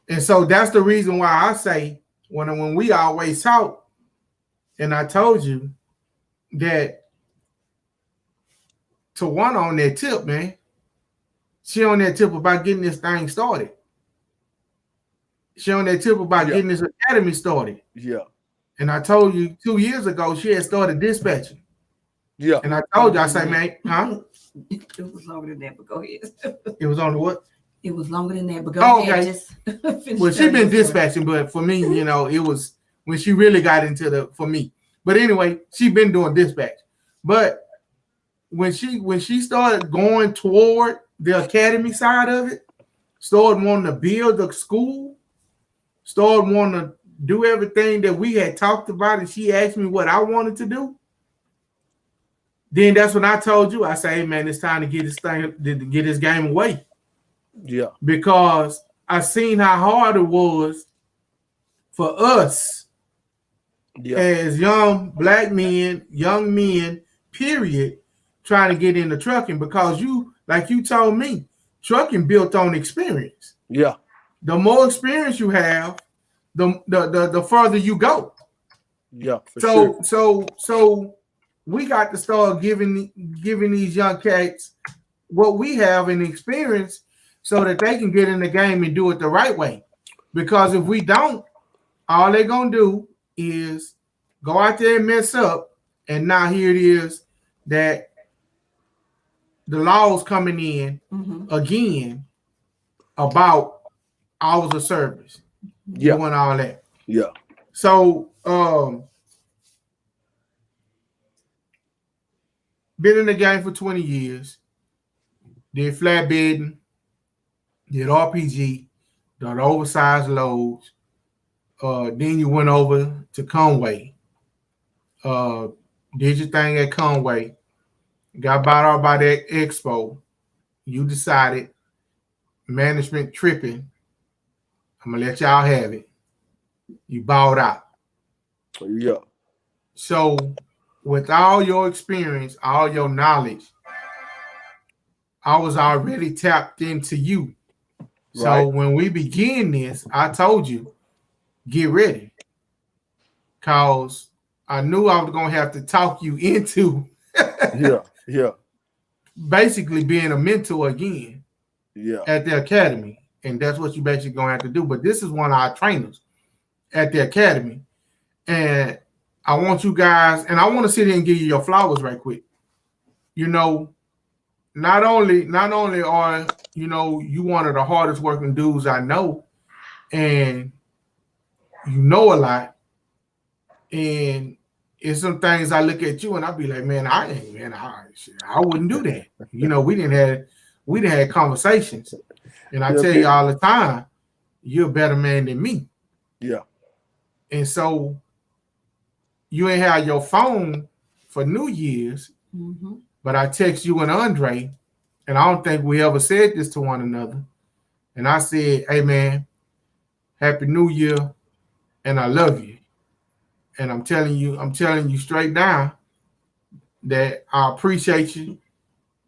And so that's the reason why I say when we always talk, and I told you that to one on that tip, man, she on that tip about getting this thing started. She on that tip about getting this academy started. Yeah. And I told you 2 years ago she had started dispatching. Yeah. And I told you, I say, man, huh? It was longer than that, but go ahead. It was on the what? It was longer than that, but go ahead. Okay. Just well, she been dispatching, but for me, it was when she really got into for me. But anyway, she been doing dispatch. But when she started going toward the academy side of it, started wanting to build the school, started wanting to do everything that we had talked about, and she asked me what I wanted to do. Then that's when I told you, I say, hey man, it's time to get this game away. Yeah. Because I seen how hard it was for us as young black men, young men, period, trying to get into trucking, because you told me, trucking built on experience. Yeah. The more experience you have, the further you go. Yeah. So we got to start giving these young cats what we have in experience so that they can get in the game and do it the right way. Because if we don't, all they're going to do is go out there and mess up. And now here it is that the law's coming in again about hours of service. Doing all that. Yeah. So, been in the game for 20 years. Did flatbedding, did RPG, did oversized loads. Then you went over to Conway. Did your thing at Conway. Got bought out by that Expo. You decided management tripping. I'm gonna let y'all have it. You bought out. Yeah. So with all your experience, all your knowledge, I was already tapped into you So Right. when we begin this, I told you, get ready. Cause I knew I was gonna have to talk you into Yeah. basically being a mentor again Yeah. at the academy. And that's what you basically gonna have to do. But this is one of our trainers at the academy. And I want you guys, and I want to sit here and give you your flowers right quick. You know, not only are you one of the hardest working dudes I know, and you know a lot, and it's some things I look at you and I be like, man, I wouldn't do that. We didn't have conversations, and I tell you all the time, you're a better man than me. Yeah. And so you ain't have your phone for New Year's, but I text you and Andre, and I don't think we ever said this to one another. And I said, hey man, Happy New Year, and I love you. And I'm telling you straight down that I appreciate you.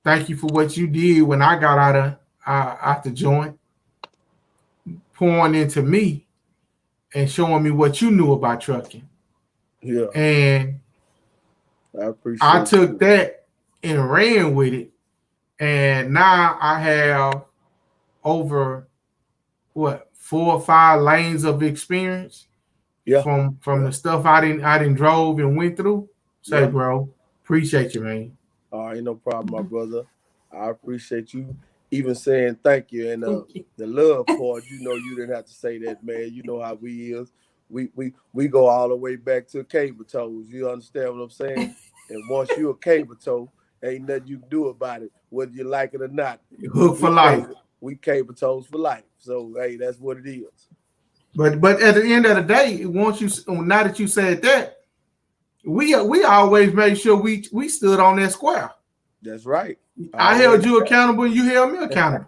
Thank you for what you did when I got out the joint, pouring into me and showing me what you knew about trucking. Yeah. And I took that and ran with it. And now I have over 4 or 5 lanes of experience from the stuff I didn't drove and went through. Say, bro, appreciate you, man. Ain't no problem, my brother. I appreciate you even saying thank you. And the love part, you didn't have to say that, man. You know how we is. We go all the way back to cable toes. You understand what I'm saying? And once you're a cable toe, ain't nothing you can do about it, whether you like it or not. Hook for life. We cable toes for life. So hey, that's what it is. But at the end of the day, now that you said that, we always made sure we stood on that square. That's right. I held you accountable, and you held me accountable.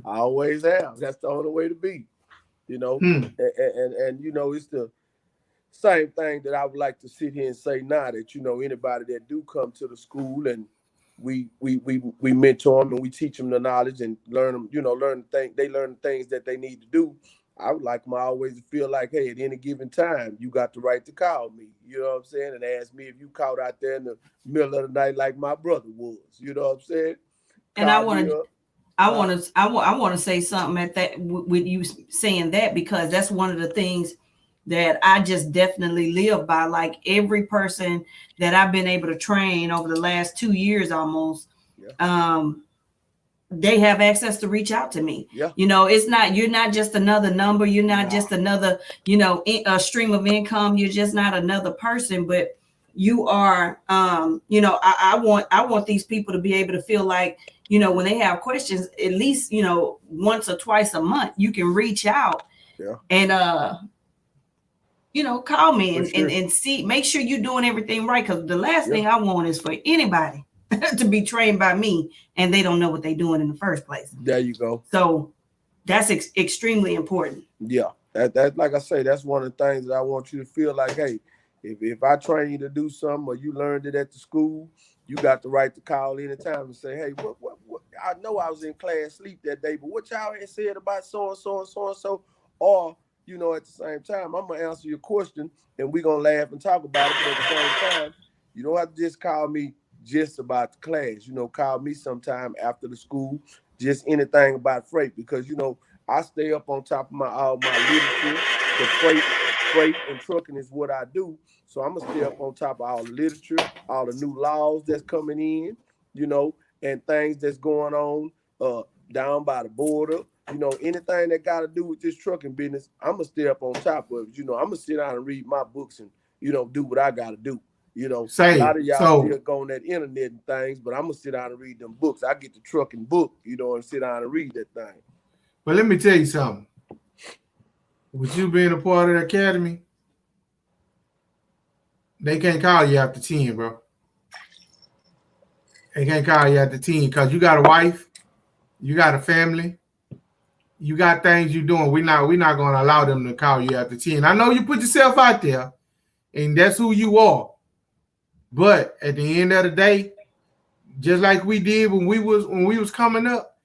I always have. That's the only way to be. And it's the same thing that I would like to sit here and say now that anybody that do come to the school and we mentor them and we teach them the knowledge and learn them, learn the things that they need to do. I would like them always to feel like, hey, at any given time, you got the right to call me. You know what I'm saying? And ask me if you caught out there in the middle of the night like my brother was. You know what I'm saying? And I want to say something at that with you saying that, because that's one of the things that I just definitely live by. Like every person that I've been able to train over the last 2 years almost, they have access to reach out to me. Yeah. You're not just another number. You're not just another, a stream of income. You're just not another person, but you are, I want these people to be able to feel like, when they have questions, at least, once or twice a month, you can reach out and, call me and see, make sure you're doing everything right. Cause the last thing I want is for anybody to be trained by me and they don't know what they're doing in the first place. There you go. So that's extremely important. Yeah. That like I say, that's one of the things that I want you to feel like, hey, if I train you to do something or you learned it at the school, you got the right to call anytime and say, hey, what I know I was in class sleep that day, but what y'all had said about so-and-so and so-and-so, or, at the same time, I'm going to answer your question and we're going to laugh and talk about it, but at the same time, you don't have to just call me just about the class, call me sometime after the school, just anything about freight, because, I stay up on top of all my literature, because freight and trucking is what I do. So I'm going to stay up on top of all the literature, all the new laws that's coming in, and things that's going on down by the border, anything that got to do with this trucking business, I'm going to stay up on top of it. I'm going to sit down and read my books and, do what I got to do. A lot of y'all still go on that internet and things, but I'm going to sit down and read them books. I get the trucking book, and sit down and read that thing. But let me tell you something. With you being a part of the academy, they can't call you after 10, bro. They can't call you after 10 because you got a wife, you got a family, you got things you're doing. We're not going to allow them to call you after 10. I know you put yourself out there, and that's who you are. But at the end of the day, just like we did when we was coming up,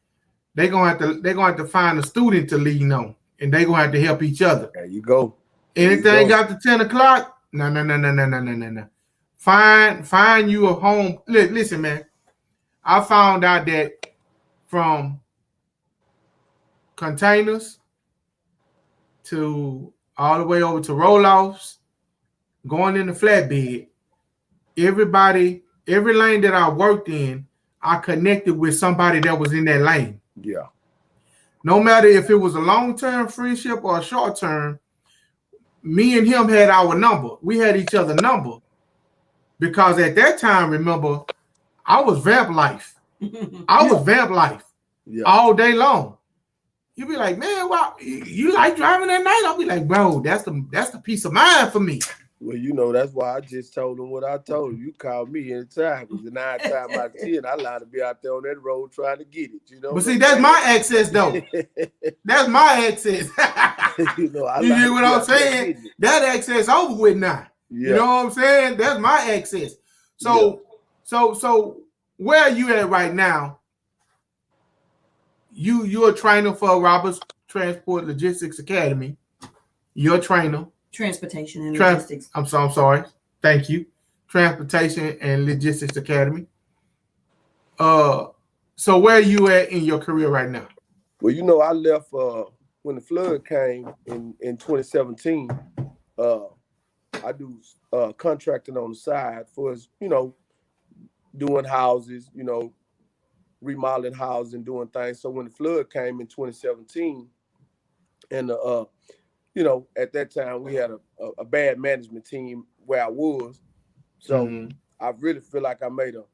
they're gonna have to find a student to lean on, and they're gonna have to help each other. There you go. Anything after 10 o'clock? No. Find you a home. Listen, man. I found out that from containers to all the way over to roll-offs, going in the flatbed, every lane that I worked in, I connected with somebody that was in that lane. Yeah. No matter if it was a long-term friendship or a short-term, me and him had our number. We had each other's number. Because at that time, remember, I was vamp life. All day long. You be like, man, why you like driving at night? I'll be like, bro, that's the peace of mind for me. Well, you know, that's why I just told him what I told him. You call me anytime, because 9 times out of 10, I lie to be out there on that road trying to get it. You know. But see, that's my access though. That's my access. You know, you hear what I'm saying? That access over with now. Yeah. You know what I'm saying? That's my access. So where are you at right now? You're a trainer for Roberts Transport Logistics Academy. You're a trainer. Transportation and Logistics. I'm sorry. Thank you. Transportation and Logistics Academy. So where are you at in your career right now? Well, you know, I left when the flood came in 2017. I do contracting on the side for, you know, doing houses, you know, remodeling houses and doing things. So when the flood came in 2017, and you know, at that time we had a bad management team where I was. So I really feel like I made a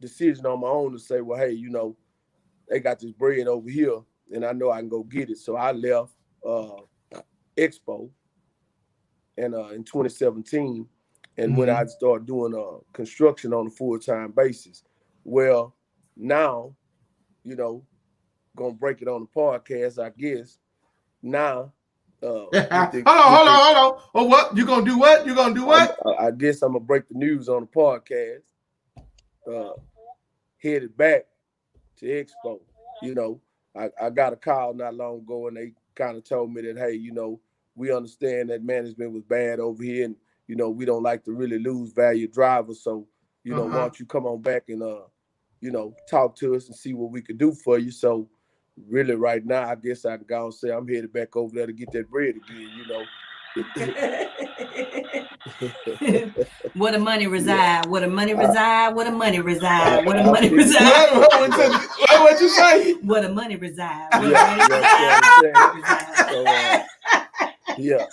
decision on my own to say, well, hey, you know, they got this bread over here and I know I can go get it. So I left Expo and in 2017, and when I started doing construction on a full-time basis. Well, now, you know, gonna break it on the podcast, I guess. Now, hold on. Oh, what? You gonna do what? I guess I'm gonna break the news on the podcast. Headed back to Expo. You know, I got a call not long ago, and they kind of told me that, hey, you know, we understand that management was bad over here, and you know, we don't like to really lose value drivers. So, you know, why don't you come on back and you know, talk to us and see what we could do for you. So really right now, I guess I can go and say I'm headed back over there to get that bread again, you know. Where the money reside, where the money reside, where the money reside, where the money reside. What you say? Where the money reside. Yeah,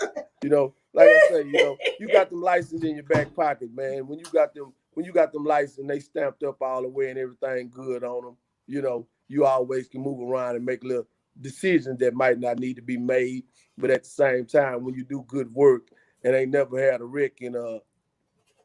you know, like I say, you know, you got them license in your back pocket, man. When you got them license, they stamped up all the way and everything good on them, you know, you always can move around and make little decisions that might not need to be made. But at the same time, when you do good work and ain't never had a wreck and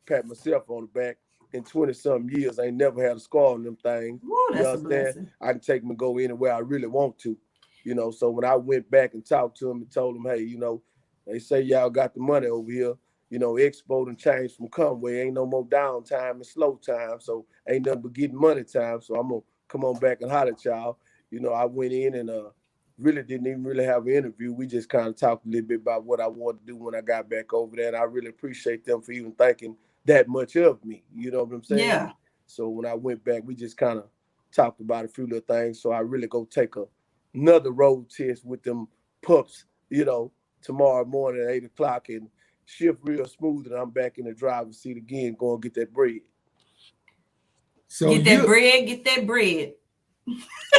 pat myself on the back in 20-something years, I ain't never had a scar on them things. Ooh, you understand? I can take them and go anywhere I really want to. You know, so when I went back and talked to them and told them, hey, you know, they say y'all got the money over here. You know, Expo and change from Conway. Ain't no more downtime and slow time. So ain't nothing but getting money time. So I'm going to come on back and holler at y'all. You know, I went in and really didn't even really have an interview. We just kind of talked a little bit about what I wanted to do when I got back over there. And I really appreciate them for even thinking that much of me. You know what I'm saying? Yeah. So when I went back, we just kind of talked about a few little things. So I really go take another road test with them pups, you know, tomorrow morning at 8 o'clock and shift real smooth. And I'm back in the driver's seat again, going to get that bread. So get that bread.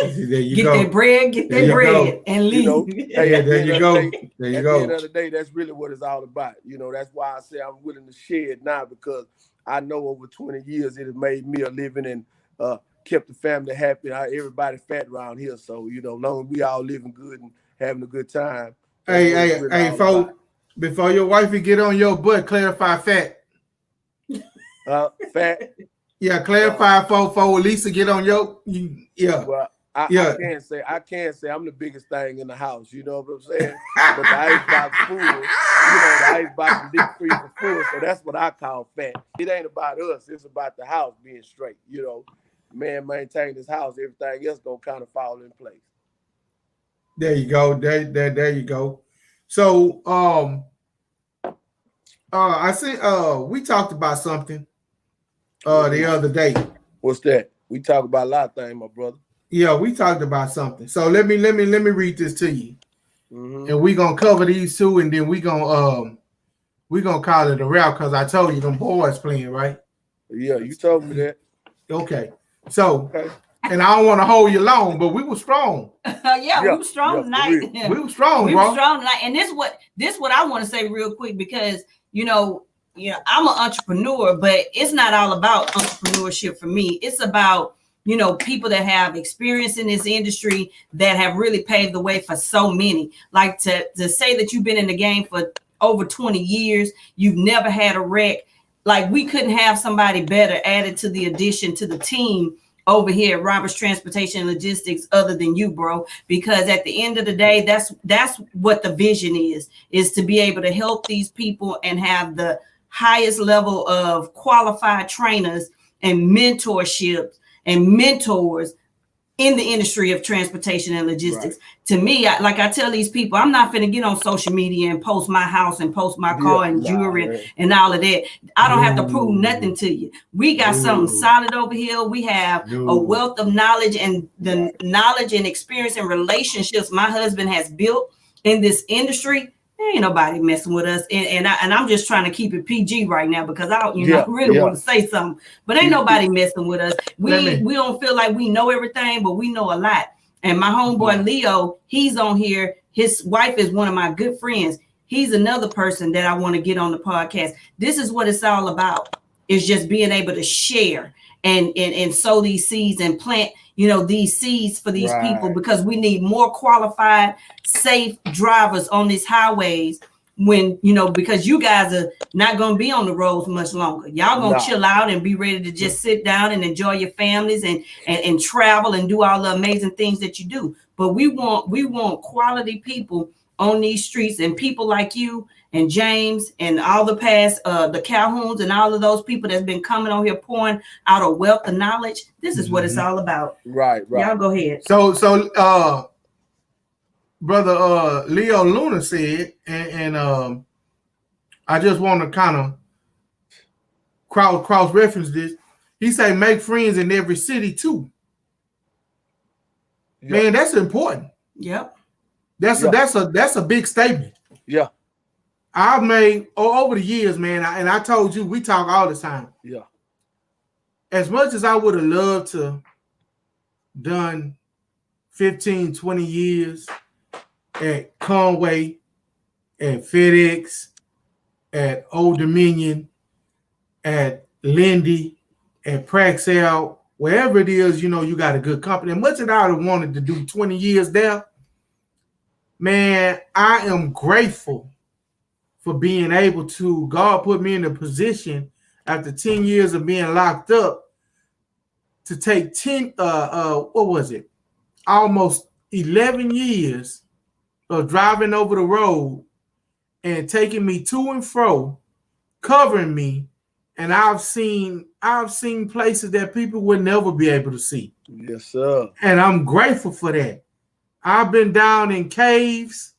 There you get go. That bread, get that bread, and leave. You know, hey, there you go. There you go. At the end of the day, that's really what it's all about. You know, that's why I say I'm willing to shed now, because I know over 20 years it has made me a living and kept the family happy. Everybody fat around here. So, you know, long as we all living good and having a good time. Hey, folks, before your wifey get on your butt, clarify fat. Fat? Yeah, clarify for Lisa get on your yeah. Well, I can't say I'm the biggest thing in the house, you know what I'm saying? But the icebox full, you know, the icebox and deep freezer full, so that's what I call fat. It ain't about us, it's about the house being straight, you know. Man, maintain this house, everything else gonna kind of fall in place. There you go. There you go. So I see we talked about something the other day. What's that? We talk about a lot of things, my brother. Yeah, we talked about something. So let me read this to you. And we're gonna cover these two, and then we're gonna call it a wrap because I told you them boys playing, right? Yeah, you told me that. Okay. So and I don't want to hold you long, but we were strong. Yeah, we were strong tonight. We were strong, we bro. were strong tonight. And this what I want to say real quick, because you know, I'm an entrepreneur, but it's not all about entrepreneurship for me. It's about, you know, people that have experience in this industry that have really paved the way for so many. Like to say that you've been in the game for over 20 years, you've never had a wreck. Like, we couldn't have somebody better added to the addition to the team over here at Roberts Transportation and Logistics other than you, bro, because at the end of the day, that's what the vision is to be able to help these people and have the highest level of qualified trainers and mentorships and mentors in the industry of transportation and logistics. Right. To me, like I tell these people, I'm not finna get on social media and post my house and post my car and jewelry and all of that. I don't have to prove nothing to you. We got something solid over here. We have a wealth of knowledge, and the knowledge and experience and relationships my husband has built in this industry. There ain't nobody messing with us, and I'm just trying to keep it PG right now because I really want to say something, but ain't nobody messing with us. We don't feel like we know everything, but we know a lot. And my homeboy Leo, he's on here. His wife is one of my good friends. He's another person that I want to get on the podcast. This is what it's all about. It's just being able to share and sow these seeds and plant, these seeds for these people, because we need more qualified, safe drivers on these highways because you guys are not going to be on the roads much longer. Y'all going to chill out and be ready to just sit down and enjoy your families and travel and do all the amazing things that you do. But we want quality people on these streets, and people like you and James and all the past, the Calhouns and all of those people that's been coming on here pouring out a wealth of knowledge. This is what it's all about. Right. Y'all go ahead. So brother Leo Luna said, and I just want to kind of cross reference this. He said, make friends in every city too. Yep. Man, that's important. Yep. That's a big statement. Yeah. I've made over the years, man, and I told you we talk all the time. Yeah. As much as I would have loved to done 15, 20 years at Conway, at FedEx, at Old Dominion, at Lindy, at Praxel, wherever it is, you got a good company. And much as I would have wanted to do 20 years there, man, I am grateful for being able to, God put me in a position after 10 years of being locked up to take almost 11 years of driving over the road and taking me to and fro, covering me. And I've seen places that people would never be able to see. Yes, sir. And I'm grateful for that. I've been down in caves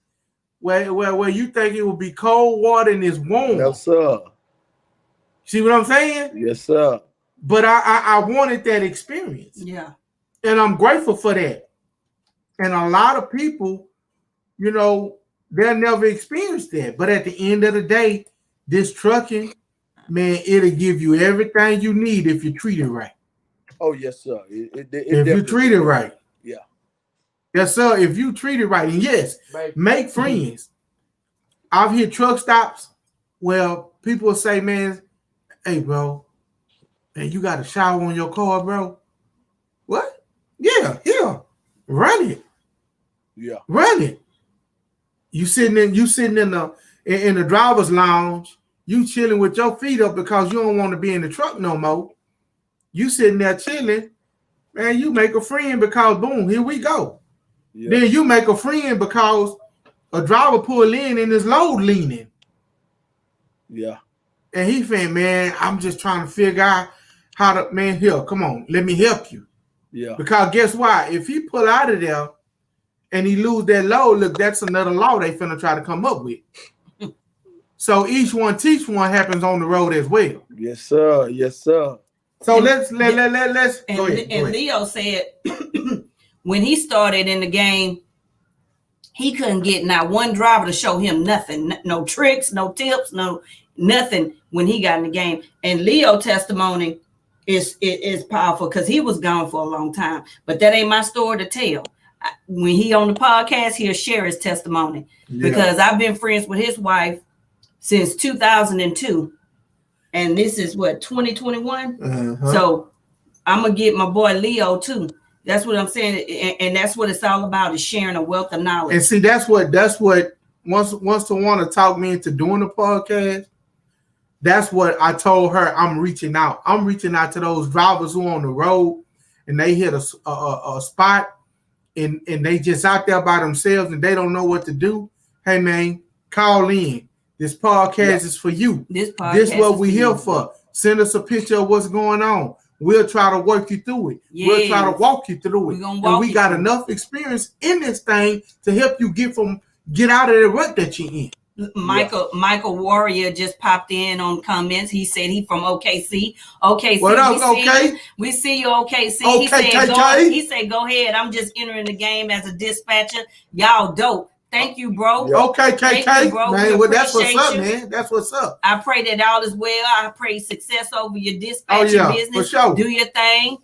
where you think it will be cold water and it's warm. Yes, sir. See what I'm saying? Yes, sir. But I wanted that experience. Yeah. And I'm grateful for that. And a lot of people, they'll never experience that. But at the end of the day, this trucking, man, it'll give you everything you need if you treat it right. Oh, yes, sir. If you treat it right. Yeah. Yes, sir. If you treat it right. And yes, make friends. I've hit truck stops where people will say, man, hey, bro, man, you got a shower on your car, bro? What? Yeah. Run it. Yeah. Run it. You sitting in the driver's lounge, you chilling with your feet up because you don't want to be in the truck no more. You sitting there chilling, man, you make a friend because boom, here we go. Yeah. Then you make a friend because a driver pull in and his load leaning. Yeah. And he saying, man, I'm just trying to figure out how to, man, here, come on, let me help you. Yeah. Because guess what? If he pull out of there and he lose that load, look, that's another law they finna try to come up with. So each one teach one happens on the road as well. Yes, sir. Yes, sir. So And- let's go ahead. And Leo said when he started in the game, he couldn't get not one driver to show him nothing, no tricks, no tips, no nothing when he got in the game. And Leo testimony is powerful because he was gone for a long time. But that ain't my story to tell. When he on the podcast, he'll share his testimony because I've been friends with his wife since 2002. And this is what, 2021? So I'm going to get my boy Leo too. That's what I'm saying. And that's what it's all about, is sharing a wealth of knowledge. And see, that's what once to want to talk me into doing the podcast, that's what I told her. I'm reaching out. I'm reaching out to those drivers who are on the road and they hit a spot and they just out there by themselves and they don't know what to do. Hey man, call in. This podcast is for you. This is what we here for. Send us a picture of what's going on. We'll try to work you through it. Yes. We'll try to walk you through it. And we got enough experience in this thing to help you get out of the rut that you're in. Michael Warrior just popped in on comments. He said he from OKC. OKC. What up, okay? We see you, OKC. He said, go ahead. I'm just entering the game as a dispatcher. Y'all dope. Thank you, bro. Yep. Okay, KK. You, bro. Man, well, that's what's up, man. That's what's up. I pray that all is well. I pray success over your dispatching business. For sure. Do your thing,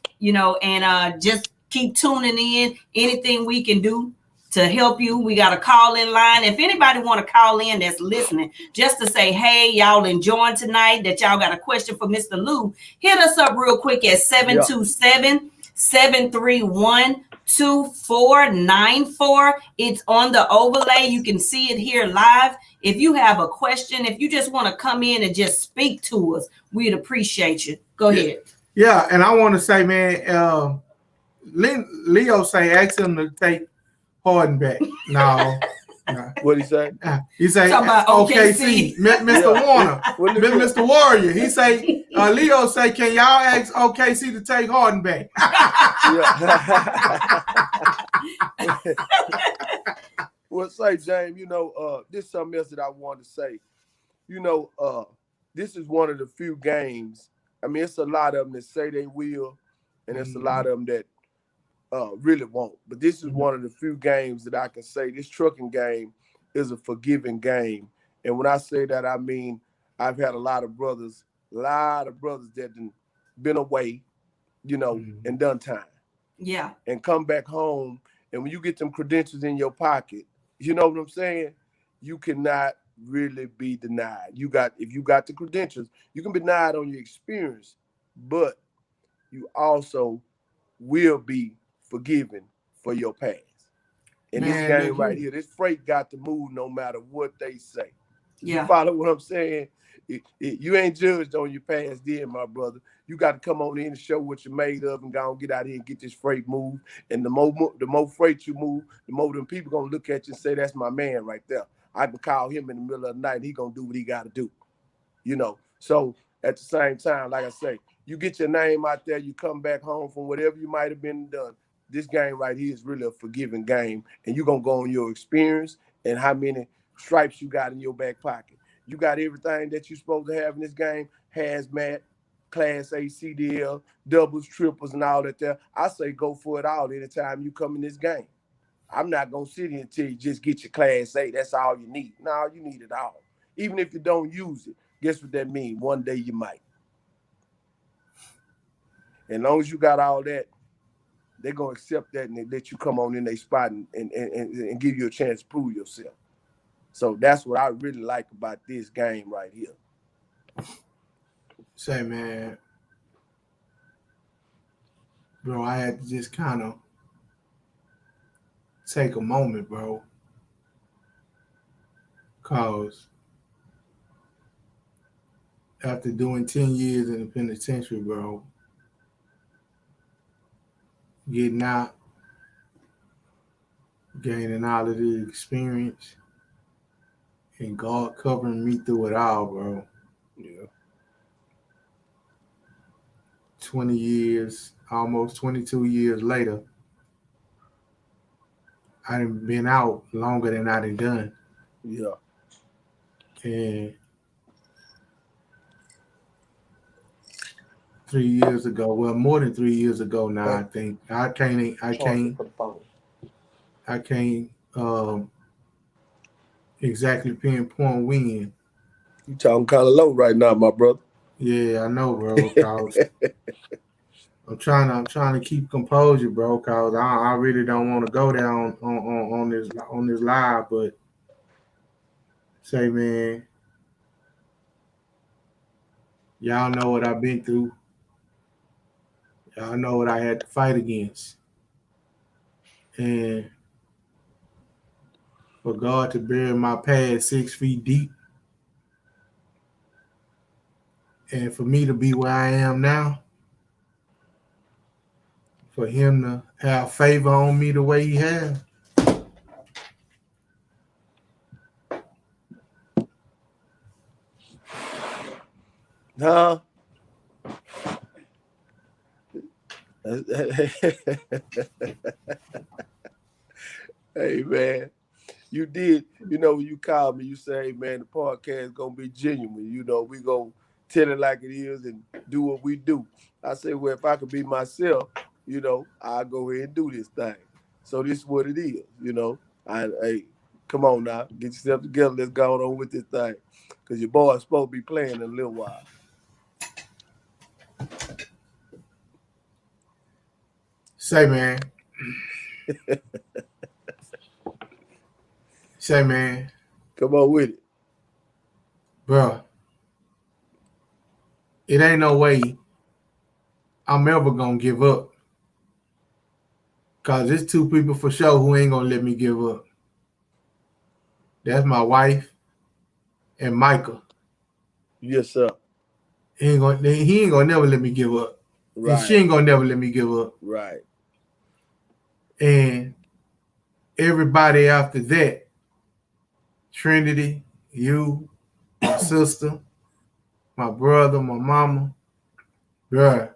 and just keep tuning in. Anything we can do to help you. We got a call-in line. If anybody want to call in that's listening, just to say, hey, y'all enjoying tonight, that y'all got a question for Mr. Lou, hit us up real quick at 727-731-2494. It's on the overlay. You can see it here live. If you have a question, if you just want to come in and just speak to us, we'd appreciate you. Go ahead. Yeah, and I want to say, man, Leo say ask him to take Harden back. No. What'd he say? He say OKC. Mr. Warner. Mr. Warrior. He say Leo say, can y'all ask OKC to take Harden back? Well, say, James, this is something else that I wanted to say. This is one of the few games. I mean, it's a lot of them that say they will, and it's a lot of them that really won't. But this is one of the few games that I can say this trucking game is a forgiving game. And when I say that, I mean I've had a lot of brothers that been away, and done time. Yeah. And come back home. And when you get them credentials in your pocket, you know what I'm saying? You cannot really be denied. If you got the credentials, you can be denied on your experience, but you also will be forgiven for your past. In this game right here, this freight got to move no matter what they say. Yeah. You follow what I'm saying? You ain't judged on your past, then, my brother. You got to come on in and show what you're made of and go and get out here and get this freight moved. And the more freight you move, the more them people going to look at you and say, that's my man right there. I can call him in the middle of the night and he going to do what he got to do. So at the same time, like I say, you get your name out there, you come back home from whatever you might have been done. This game right here is really a forgiving game. And you're going to go on your experience and how many stripes you got in your back pocket. You got everything that you're supposed to have in this game, hazmat, Class A, CDL, doubles, triples, and all that there. I say go for it all anytime you come in this game. I'm not going to sit here until you just get your Class A. That's all you need. No, you need it all. Even if you don't use it, guess what that means? One day you might. And as long as you got all that, they're going to accept that and they let you come on in their spot and give you a chance to prove yourself. So that's what I really like about this game right here. Say, man, bro, I had to just kind of take a moment, bro, because after doing 10 years in the penitentiary, bro, getting out, gaining all of the experience, and God covering me through it all, bro. Yeah. 20 years, almost 22 years later, I done been out longer than I done. Yeah. And 3 years ago, well, more than 3 years ago now, I think I can't exactly pinpoint when. You talking kind of low right now, my brother. Yeah, I know, bro. Cause I'm trying to keep composure, bro. Cause I really don't want to go down on this live, but say, man, y'all know what I've been through. Y'all know what I had to fight against, and for God to bury my past 6 feet deep, and for me to be where I am now, for Him to have favor on me the way He has. Huh? Hey, man. You did, when you called me, you say, hey, man, the podcast gonna be genuine. We gonna tell it like it is and do what we do. I say, well, if I could be myself, I'll go ahead and do this thing. So this is what it is, Hey, come on now, get yourself together. Let's go on with this thing. Because your boy's supposed to be playing in a little while. Say, man. Say, man. Come on with it. Bro, it ain't no way I'm ever going to give up. Because there's 2 people for sure who ain't going to let me give up. That's my wife and Michael. Yes, sir. He ain't gonna never let me give up. Right. And she ain't gonna never let me give up. Right. And everybody after that, Trinity, you, my sister, my brother, my mama, bruh.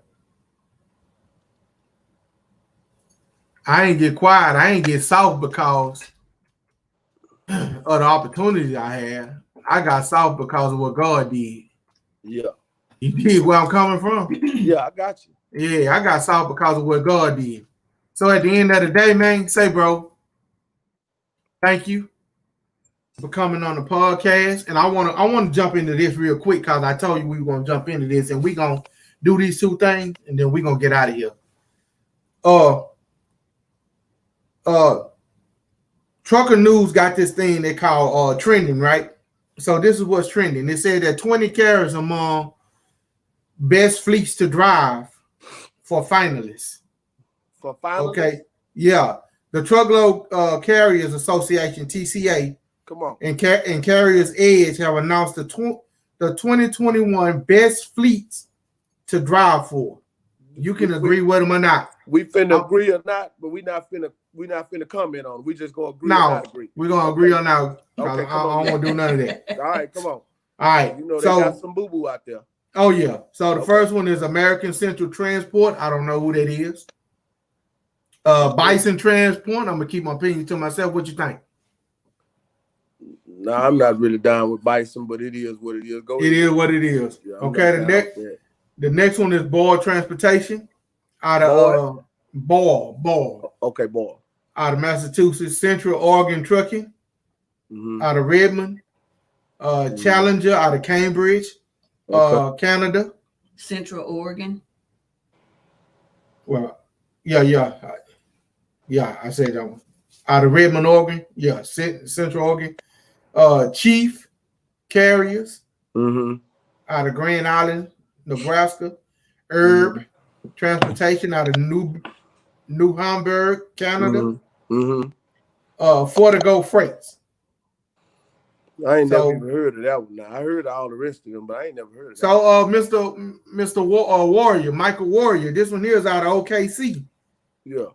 I ain't get quiet. I ain't get soft because of the opportunity I had. I got soft because of what God did. Yeah. You did where I'm coming from? Yeah, I got you. Yeah, I got soft because of what God did. So at the end of the day, man, say, bro, thank you for coming on the podcast. And I want to jump into this real quick because I told you we were gonna jump into this and we gonna do these 2 things and then we gonna get out of here. Trucker News got this thing they call trending, right? So this is what's trending. They said that 20 carriers among best fleets to drive for finalists. For finalists? Okay. Yeah. The Truckload Carriers Association, TCA, come on, and Carriers Edge have announced the 2021 best fleets to drive for. You can agree with them or not. We finna agree or not, but we not finna comment on it. We just gonna agree or not agree. We're gonna agree or not. Okay, I don't want to do none of that. All right, come on. All right. They got some boo-boo out there. Oh, yeah. So the first one is American Central Transport. I don't know who that is. Bison Transport. I'm gonna keep my opinion to myself. What you think? No, I'm not really down with Bison, but it is what it is. It is what it is. Yeah, okay, the next one is Ball Transportation out of Ball. Okay, Ball. Out of Massachusetts. Central Oregon Trucking out of Redmond. Challenger out of Cambridge, Canada. Central Oregon. Well, yeah, I said that one. Out of Redmond, Oregon. Yeah, Central Oregon. Chief Carriers out of Grand Island, Nebraska. Herb Transportation out of New Hamburg, Canada. Fortigo Freights. I ain't never even heard of that one. Now I heard of all the rest of them, but I ain't never heard of that. So, Mr. Warrior, Michael Warrior. This one here is out of OKC. Yeah,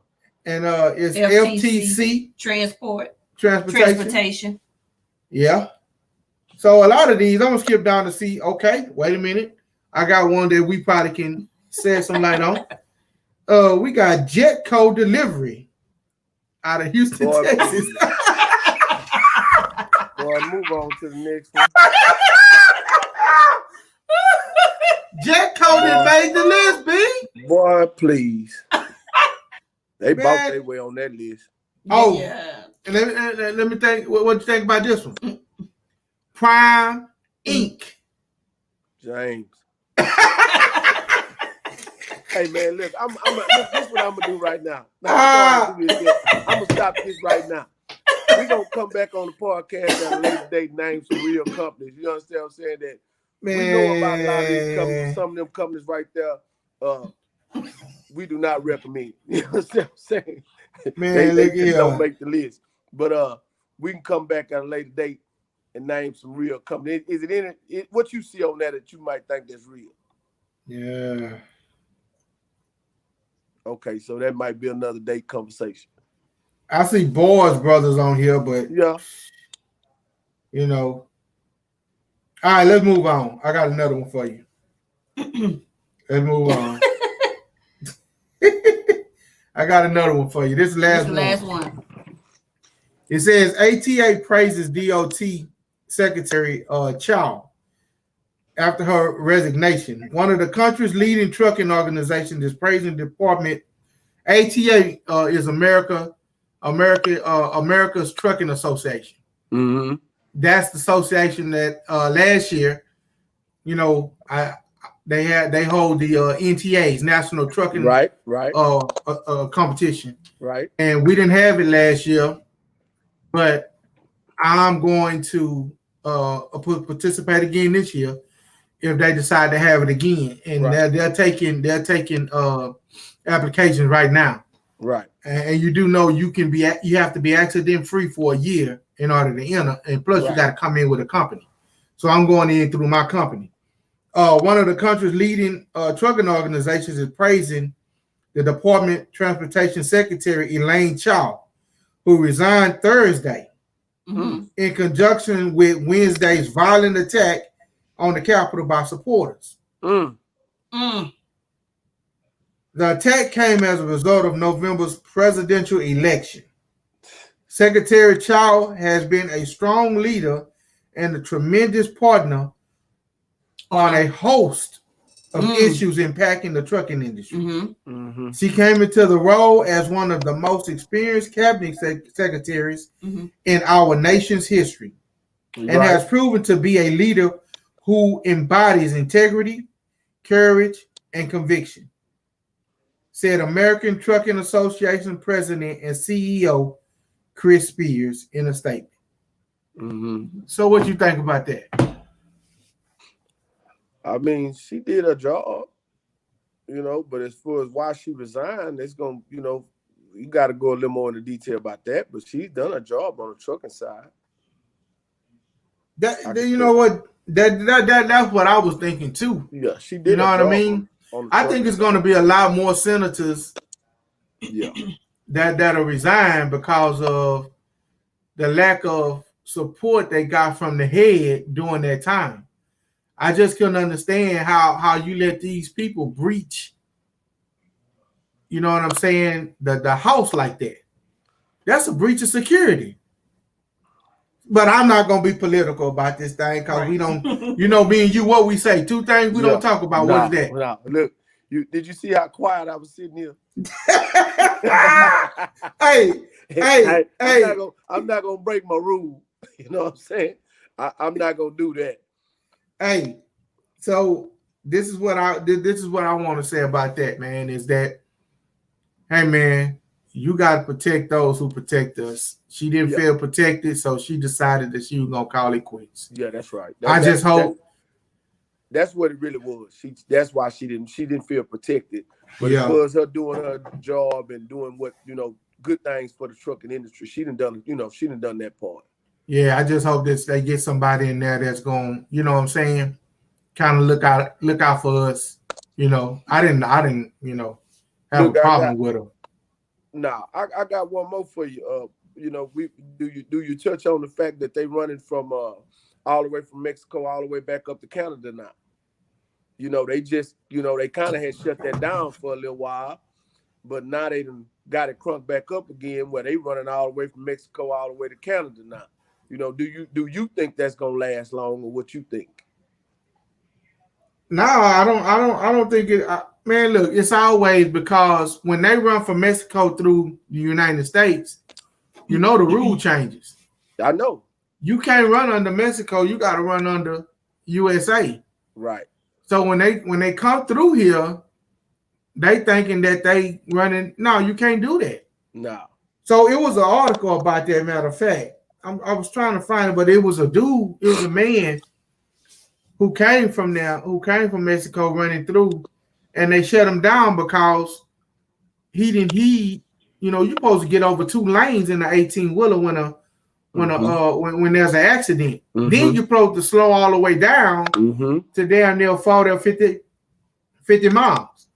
and it's FTC Transportation. Yeah. So a lot of these, I'm gonna skip down to see. Okay, wait a minute. I got one that we probably can shed some light on. We got Jetco Delivery out of Houston, Boy, Texas. Boy, move on to the next one. Jet Cody made the list, B. Boy, please. They Man. bought their way on that list. Oh, yeah. And let me think. What you think about this one? Prime Inc. James. Hey man, look, look, this is what I'm gonna do right now. I'm gonna stop this right now. We're gonna come back on the podcast at a later date, name some real companies. You understand what I'm saying? That Man. we know about a lot of these companies, some of them companies right there, we do not recommend. You understand what I'm saying? Man, they just don't make the list. But we can come back at a later date and name some real companies. Is it in it? What you see on that you might think that's real? Yeah. Okay, so that might be another day conversation. I see Boys Brothers on here, but yeah, you know. All right, let's move on. I got another one for you. Let's move on. I got another one for you. This is the last one. It says ATA praises DOT Secretary Chow after her resignation. One of the country's leading trucking organizations is praising the department. ATA is America's Trucking Association. Mm-hmm. That's the association that last year, you know, they hold the NTAs, National Trucking competition. Right. And we didn't have it last year, but I'm going to participate again this year if they decide to have it again. And they're taking applications right now. Right. And you do know you have to be accident free for a year in order to enter, and plus you got to come in with a company. So I'm going in through my company. One of the country's leading trucking organizations is praising the Department Transportation Secretary Elaine Chao, who resigned Thursday in conjunction with Wednesday's violent attack on the Capitol by supporters. The attack came as a result of November's presidential election. Secretary Chow has been a strong leader and a tremendous partner on a host of issues impacting the trucking industry. She came into the role as one of the most experienced cabinet secretaries in our nation's history and has proven to be a leader who embodies integrity, courage, and conviction, said American Trucking Association President and CEO Chris Spears in a statement. So what you think about that? I mean, she did her job, you know, but as far as why she resigned, it's going to, you know, you got to go a little more into detail about that, but she's done a job on the trucking side. You know what? That's what I was thinking too. Yeah, she did. You know what I mean? I think it's going to be a lot more senators that'll resign because of the lack of support they got from the head during that time. I just couldn't understand how you let these people breach, you know what I'm saying, the house like that. That's a breach of security. But I'm not going to be political about this thing because we don't, you know, me and you, what we say, two things we don't talk about. What is that? No. Look, did you see how quiet I was sitting here? Hey, I'm not gonna break my rule. You know what I'm saying? I'm not gonna do that. Hey, so this is what I want to say about that, man, is that, hey man, you got to protect those who protect us. She didn't feel protected, so she decided that she was gonna call it quits. Yeah, that's right. I just hope that's what it really was. That's why she didn't feel protected. But as far as her doing her job and doing what, you know, good things for the trucking industry, she done done that part. Yeah, I just hope that they get somebody in there that's going, you know what I'm saying, kind of look out for us. You know, I didn't, you know, have a problem with her. Nah, I got one more for you. You know, do you touch on the fact that they running from all the way from Mexico all the way back up to Canada now? You know, they just, you know, they kind of had shut that down for a little while, but now they done got it crunked back up again, where they running all the way from Mexico all the way to Canada now. You know, do you think that's gonna last long, or what you think? No, I don't think it. Man, look, it's always because when they run from Mexico through the United States, you know the rule changes. I know. You can't run under Mexico. You got to run under USA. Right. So when they come through here, they thinking that they running. No, you can't do that. No. So it was an article about that. Matter of fact, I was trying to find it, but it was a dude. It was a man who came from Mexico running through, and they shut him down because he didn't heed. You know, you're supposed to get over 2 lanes in the 18-wheeler when there's an accident. Mm-hmm. Then you're supposed to slow all the way down to damn near 40 or 50 miles.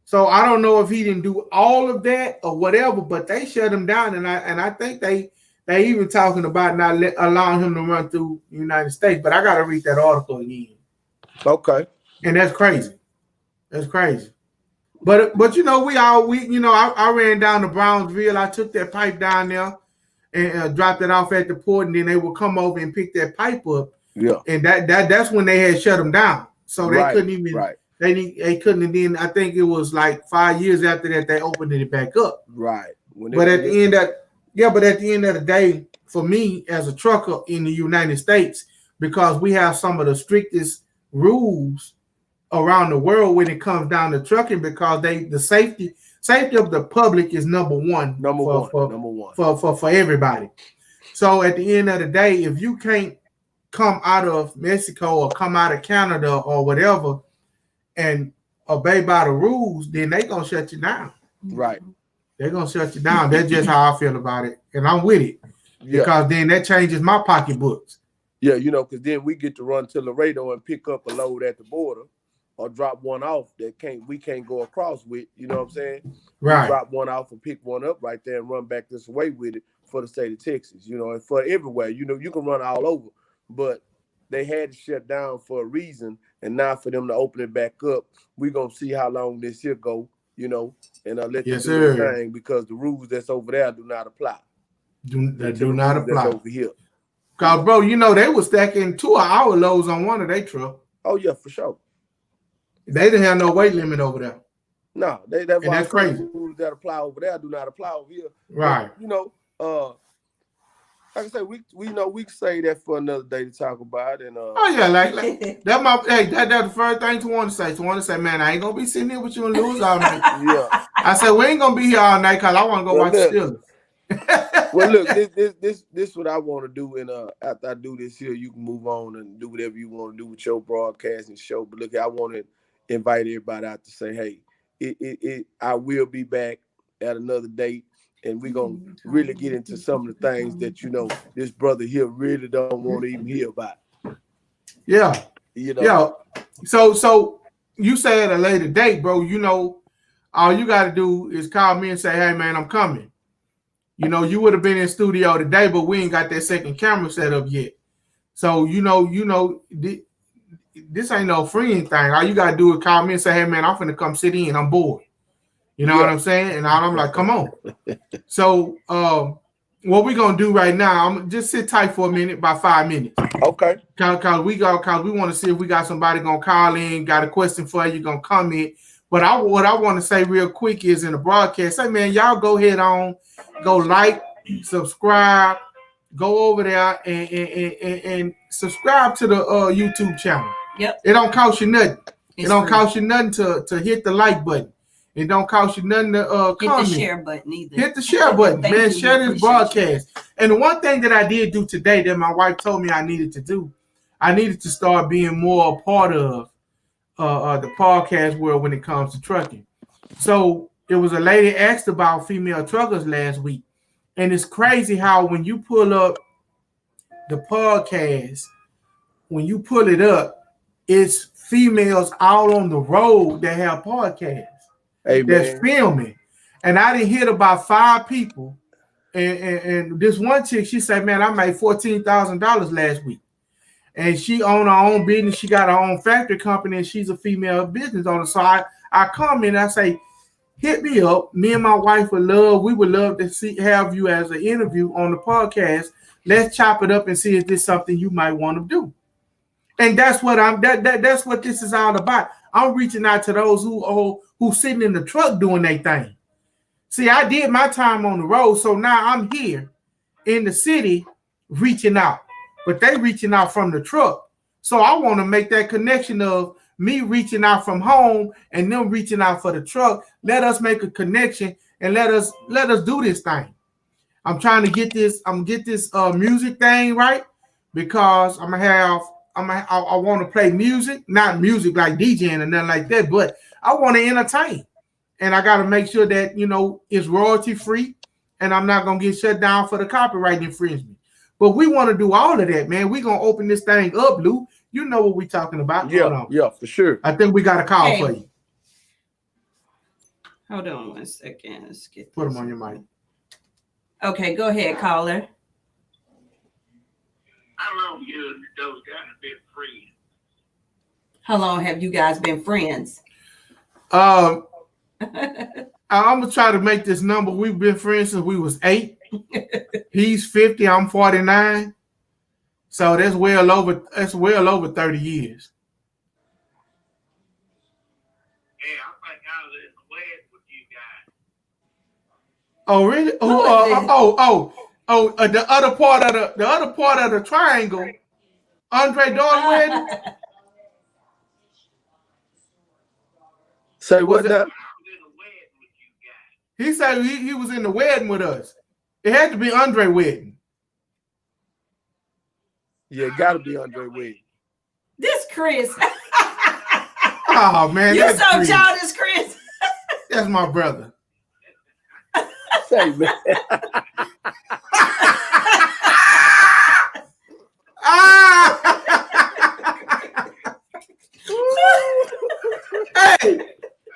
So I don't know if he didn't do all of that or whatever, but they shut him down, and I think they even talking about not allowing him to run through the United States. But I got to read that article again. Okay. And that's crazy. That's crazy. But you know, I ran down to Brownsville. I took that pipe down there and dropped it off at the port, and then they would come over and pick that pipe up. Yeah. And that's when they had shut them down. So they couldn't even. Right. They couldn't. And then I think it was like 5 years after that they opened it back up. Right. But at the end of the day, for me as a trucker in the United States, because we have some of the strictest rules around the world when it comes down to trucking, because the safety of the public is number one for everybody. So at the end of the day, if you can't come out of Mexico or come out of Canada or whatever and obey by the rules, then they're gonna shut you down. Right. They're gonna shut you down. That's just how I feel about it, and I'm with it because then that changes my pocketbooks. Yeah, you know, because then we get to run to Laredo and pick up a load at the border, or drop one off that we can't go across with. You know what I'm saying? Right. We drop one off and pick one up right there and run back this way with it for the state of Texas. You know, and for everywhere. You know, you can run all over, but they had to shut down for a reason, and now for them to open it back up, we're gonna see how long this here go. You know, and let them do their thing, because the rules that's over there do not apply. They do not apply over here. Cause bro, you know they were stacking 2-hour loads on one of their trucks. Oh yeah, for sure. They didn't have no weight limit over there. No, that's crazy. The rules that apply over there do not apply over here. Right. But, you know, like I say, we know we can say that for another day to talk about. And oh yeah, like that's the first thing to want to say. To want to say, man, I ain't gonna be sitting here with you and Lewis all night. Yeah. I said we ain't gonna be here all night because I want to go watch the Steelers. Well, look, this what I want to do, and after I do this here, you can move on and do whatever you want to do with your broadcasting show. But look, I want to invite everybody out to say, hey, I will be back at another date, and we're gonna really get into some of the things that, you know, this brother here really don't want to even hear about. Yeah, you know. Yeah. So you say at a later date, bro. You know, all you got to do is call me and say, hey, man, I'm coming. You know, you would have been in studio today, but we ain't got that second camera set up yet. So, you know, this ain't no freeing thing. All you got to do is call me and say, hey, man, I'm finna come sit in. I'm bored. You know what I'm saying? And I'm like, come on. So, what we going to do right now, I'm just sit tight for a minute, about 5 minutes. Okay. Cause we want to see if we got somebody going to call in, got a question for you, going to comment. But what I want to say real quick is in the broadcast, say, man, y'all go ahead on, go like, subscribe, go over there and subscribe to the YouTube channel. Yep. It don't cost you nothing. It's it don't free. cost you nothing to hit the like button. It don't cost you nothing to comment. Hit the share button either. Hit the share button, Thank man. you. Share this broadcast. And the one thing that I did do today that my wife told me I needed to do, I needed to start being more a part of the podcast world when it comes to trucking. So it was a lady asked about female truckers last week. And it's crazy how when you pull up the podcast, when you pull it up, it's females all on the road that have podcasts. Hey, that's filming. And I didn't hit about 5 people. And this one chick, she said, man, I made $14,000 last week. And she owned her own business. She got her own factory company, and she's a female business owner. So I comment, I say, hit me up. Me and my wife would love to have you as an interview on the podcast. Let's chop it up and see if this is something you might want to do. And that's what that's what this is all about. I'm reaching out to those who sitting in the truck doing their thing. See, I did my time on the road, so now I'm here in the city reaching out. But they reaching out from the truck. So I want to make that connection of me reaching out from home and them reaching out for the truck. Let us make a connection and let us do this thing. I'm trying to get this music thing right because I want to play music, not music like DJing or nothing like that, but I want to entertain. And I got to make sure that, it's royalty free and I'm not going to get shut down for the copyright infringement. But we want to do all of that, man. We're going to open this thing up, Lou. You know what we're talking about. Yeah, for sure. I think we got a call for you. Hold on 1 second. Let's get Put them on your mic. Okay, go ahead, caller. How long you and those guys have been friends? How long have you guys been friends? I'm gonna try to make this number. We've been friends since we was 8. He's 50. I'm 49. So that's well over 30 years. Yeah, I think I was in the West with you guys. Oh really? The other part of the triangle. Andre Doyle wedding. Say what now? I was in the West with you guys. He said he was in the wedding with us. It had to be Andre wedding. Yeah, it gotta be Andre Wade. This Chris. Oh man, You're so Chris. childish, Chris. That's my brother. Say, man.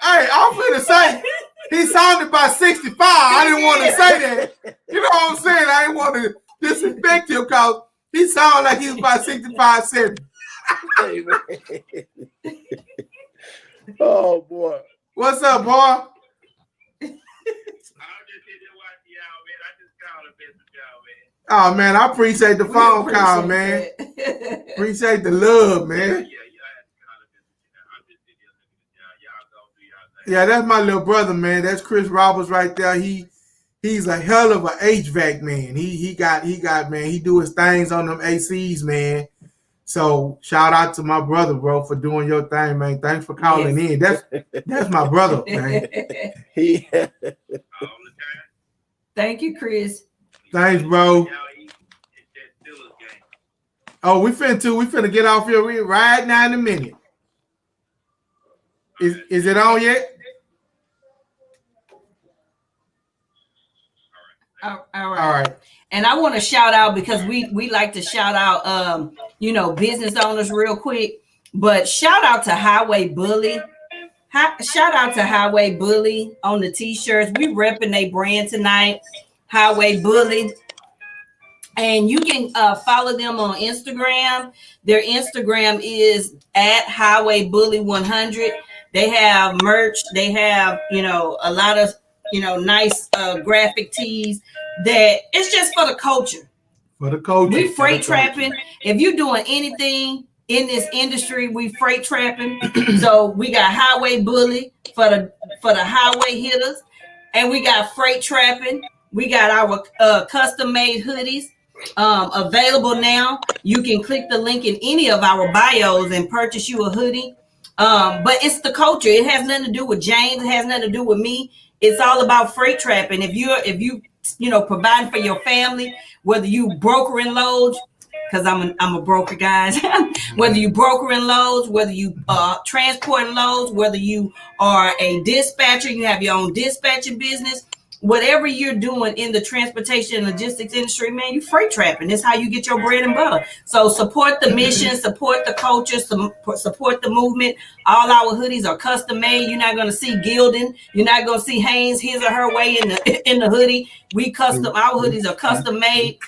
Hey, I'm finna say he sounded about 65. I didn't want to say that. You know what I'm saying? I didn't want to disrespect him because he sounded like he was about 65, 70. Hey, man. Oh boy. What's up, boy? I was just here to watch y'all, man. I just called and messaged y'all, man. Oh man, I appreciate the phone call, man. Appreciate the love, man. Yeah, I had to call and message y'all. I'm just sitting here looking at y'all. Y'all gonna do y'all thing. Yeah, that's my little brother, man. That's Chris Roberts right there. He's a hell of an HVAC man. He got man. He do his things on them ACs, man. So shout out to my brother, bro, for doing your thing, man. Thanks for calling in. That's my brother, man. Yeah. All the time. Thank you, Chris. Thanks, bro. Y'all eat that Steelers game. Oh, we finna get off here right now in a minute. Is it on yet? All All right. And I want to shout out because we like to shout out business owners real quick. But shout out to Highway Bully. Shout out to Highway Bully on the t-shirts. We repping their brand tonight, Highway Bully. And you can follow them on Instagram. Their Instagram is at Highway Bully 100. They have merch. They have, a lot of, nice graphic tees that it's just for the culture. For the culture. We freight trapping. If you're doing anything in this industry, we freight trapping. So we got Highway Bully for the highway hitters, and we got freight trapping. We got our custom made hoodies available now. You can click the link in any of our bios and purchase you a hoodie. But it's the culture. It has nothing to do with James. It has nothing to do with me. It's all about freight trapping. If you providing for your family, whether you brokering loads, because I'm a broker, guys. Whether you brokering loads, whether you transporting loads, whether you are a dispatcher, you have your own dispatching business, whatever you're doing in the transportation and logistics industry, man, you freight trapping. It's how you get your bread and butter. So support the mission, support the culture, support the movement. All our hoodies are custom made. You're not going to see gilding. You're not going to see Hanes his or her way in the hoodie. Our hoodies are custom made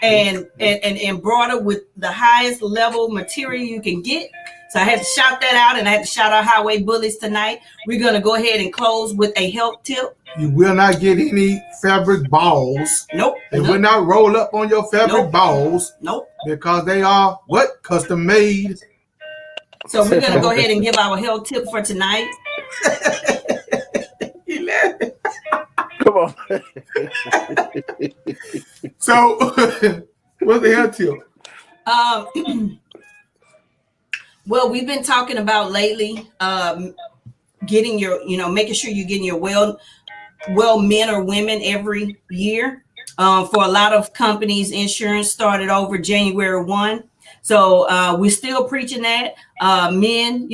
and embroidered with the highest level material you can get. So I had to shout that out, and I had to shout out Highway Bullies tonight. We're going to go ahead and close with a health tip. You will not get any fabric balls. Nope. They will not roll up on your fabric balls. Nope. Because they are what? Custom made. So we're going to go ahead and give our health tip for tonight. Come on. So, what's the health tip? Well, we've been talking about lately, getting your, making sure you're getting your well men or women every year. For a lot of companies, insurance started over January 1. So we're still preaching that. Men,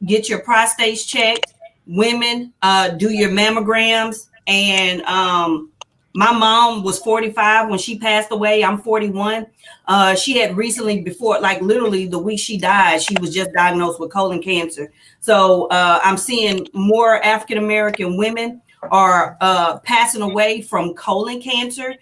get your prostates checked. Women, do your mammograms. And my mom was 45 when she passed away. I'm 41. She had recently, before, like literally the week she died, she was just diagnosed with colon cancer. So I'm seeing more African-American women are passing away from colon cancer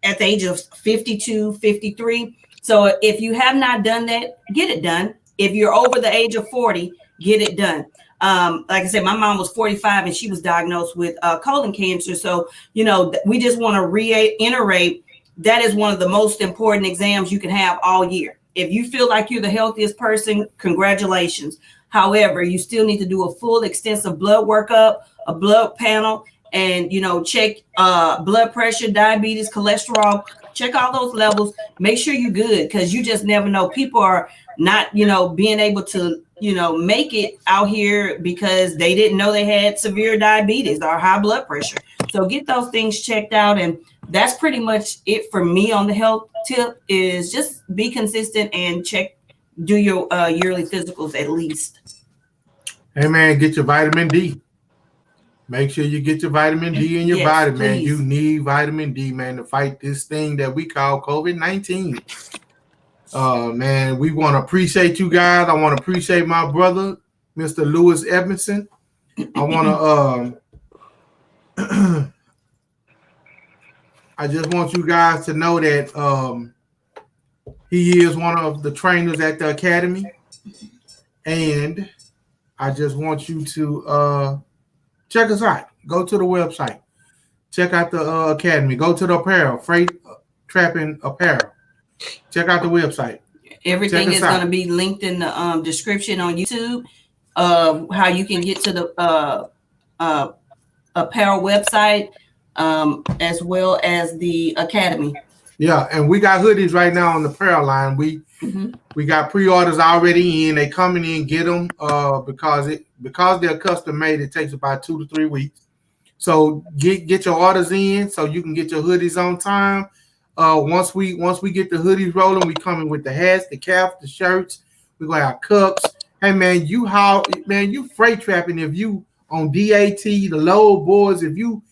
at the age of 52, 53. So if you have not done that, get it done. If you're over the age of 40, get it done. Like I said, my mom was 45 and she was diagnosed with colon cancer. So, we just want to reiterate that is one of the most important exams you can have all year. If you feel like you're the healthiest person, congratulations. However, you still need to do a full extensive blood workup, a blood panel, and, check blood pressure, diabetes, cholesterol, check all those levels. Make sure you're good, because you just never know. People are not, being able to, make it out here because they didn't know they had severe diabetes or high blood pressure. So get those things checked out. And that's pretty much it for me on the health tip, is just be consistent and do your yearly physicals at least. Hey man, get your vitamin D. Make sure you get your vitamin D in your body, man. Please. You need vitamin D, man, to fight this thing that we call COVID-19. Man, we want to appreciate you guys. I want to appreciate my brother, Mr. Lewis Edmonson. I want to I just want you guys to know that he is one of the trainers at the academy. And I just want you to check us out. Go to the website. Check out the academy. Go to the apparel, Freight Trapping Apparel. Check out the website. Everything is going to be linked in the description on YouTube. How you can get to the apparel website, as well as the academy. Yeah, and we got hoodies right now on the apparel line. We got pre-orders already in. They coming in, get them because they're custom made. It takes about 2 to 3 weeks. So get your orders in so you can get your hoodies on time. Once we get the hoodies rolling, we coming with the hats, the caps, the shirts. We gonna have cups. Hey man, you freight trapping. If you on DAT, the load boards, if you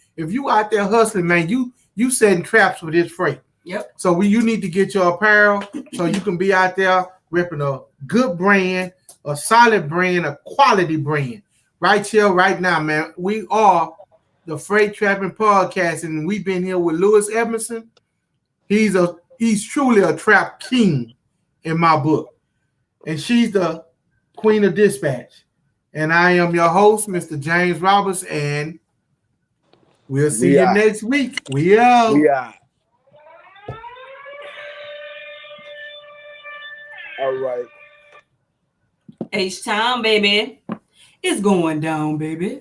out there hustling, man, you setting traps for this freight. Yep. So you need to get your apparel so you can be out there repping a good brand, a solid brand, a quality brand. Right here, right now, man. We are the Freight Trapping Podcast, and we've been here with Lewis Edmonson. He's truly a trap king in my book. And she's the Queen of Dispatch. And I am your host, Mr. James Roberts, and we'll see you next week. We out. All right. H-Town, baby. It's going down, baby.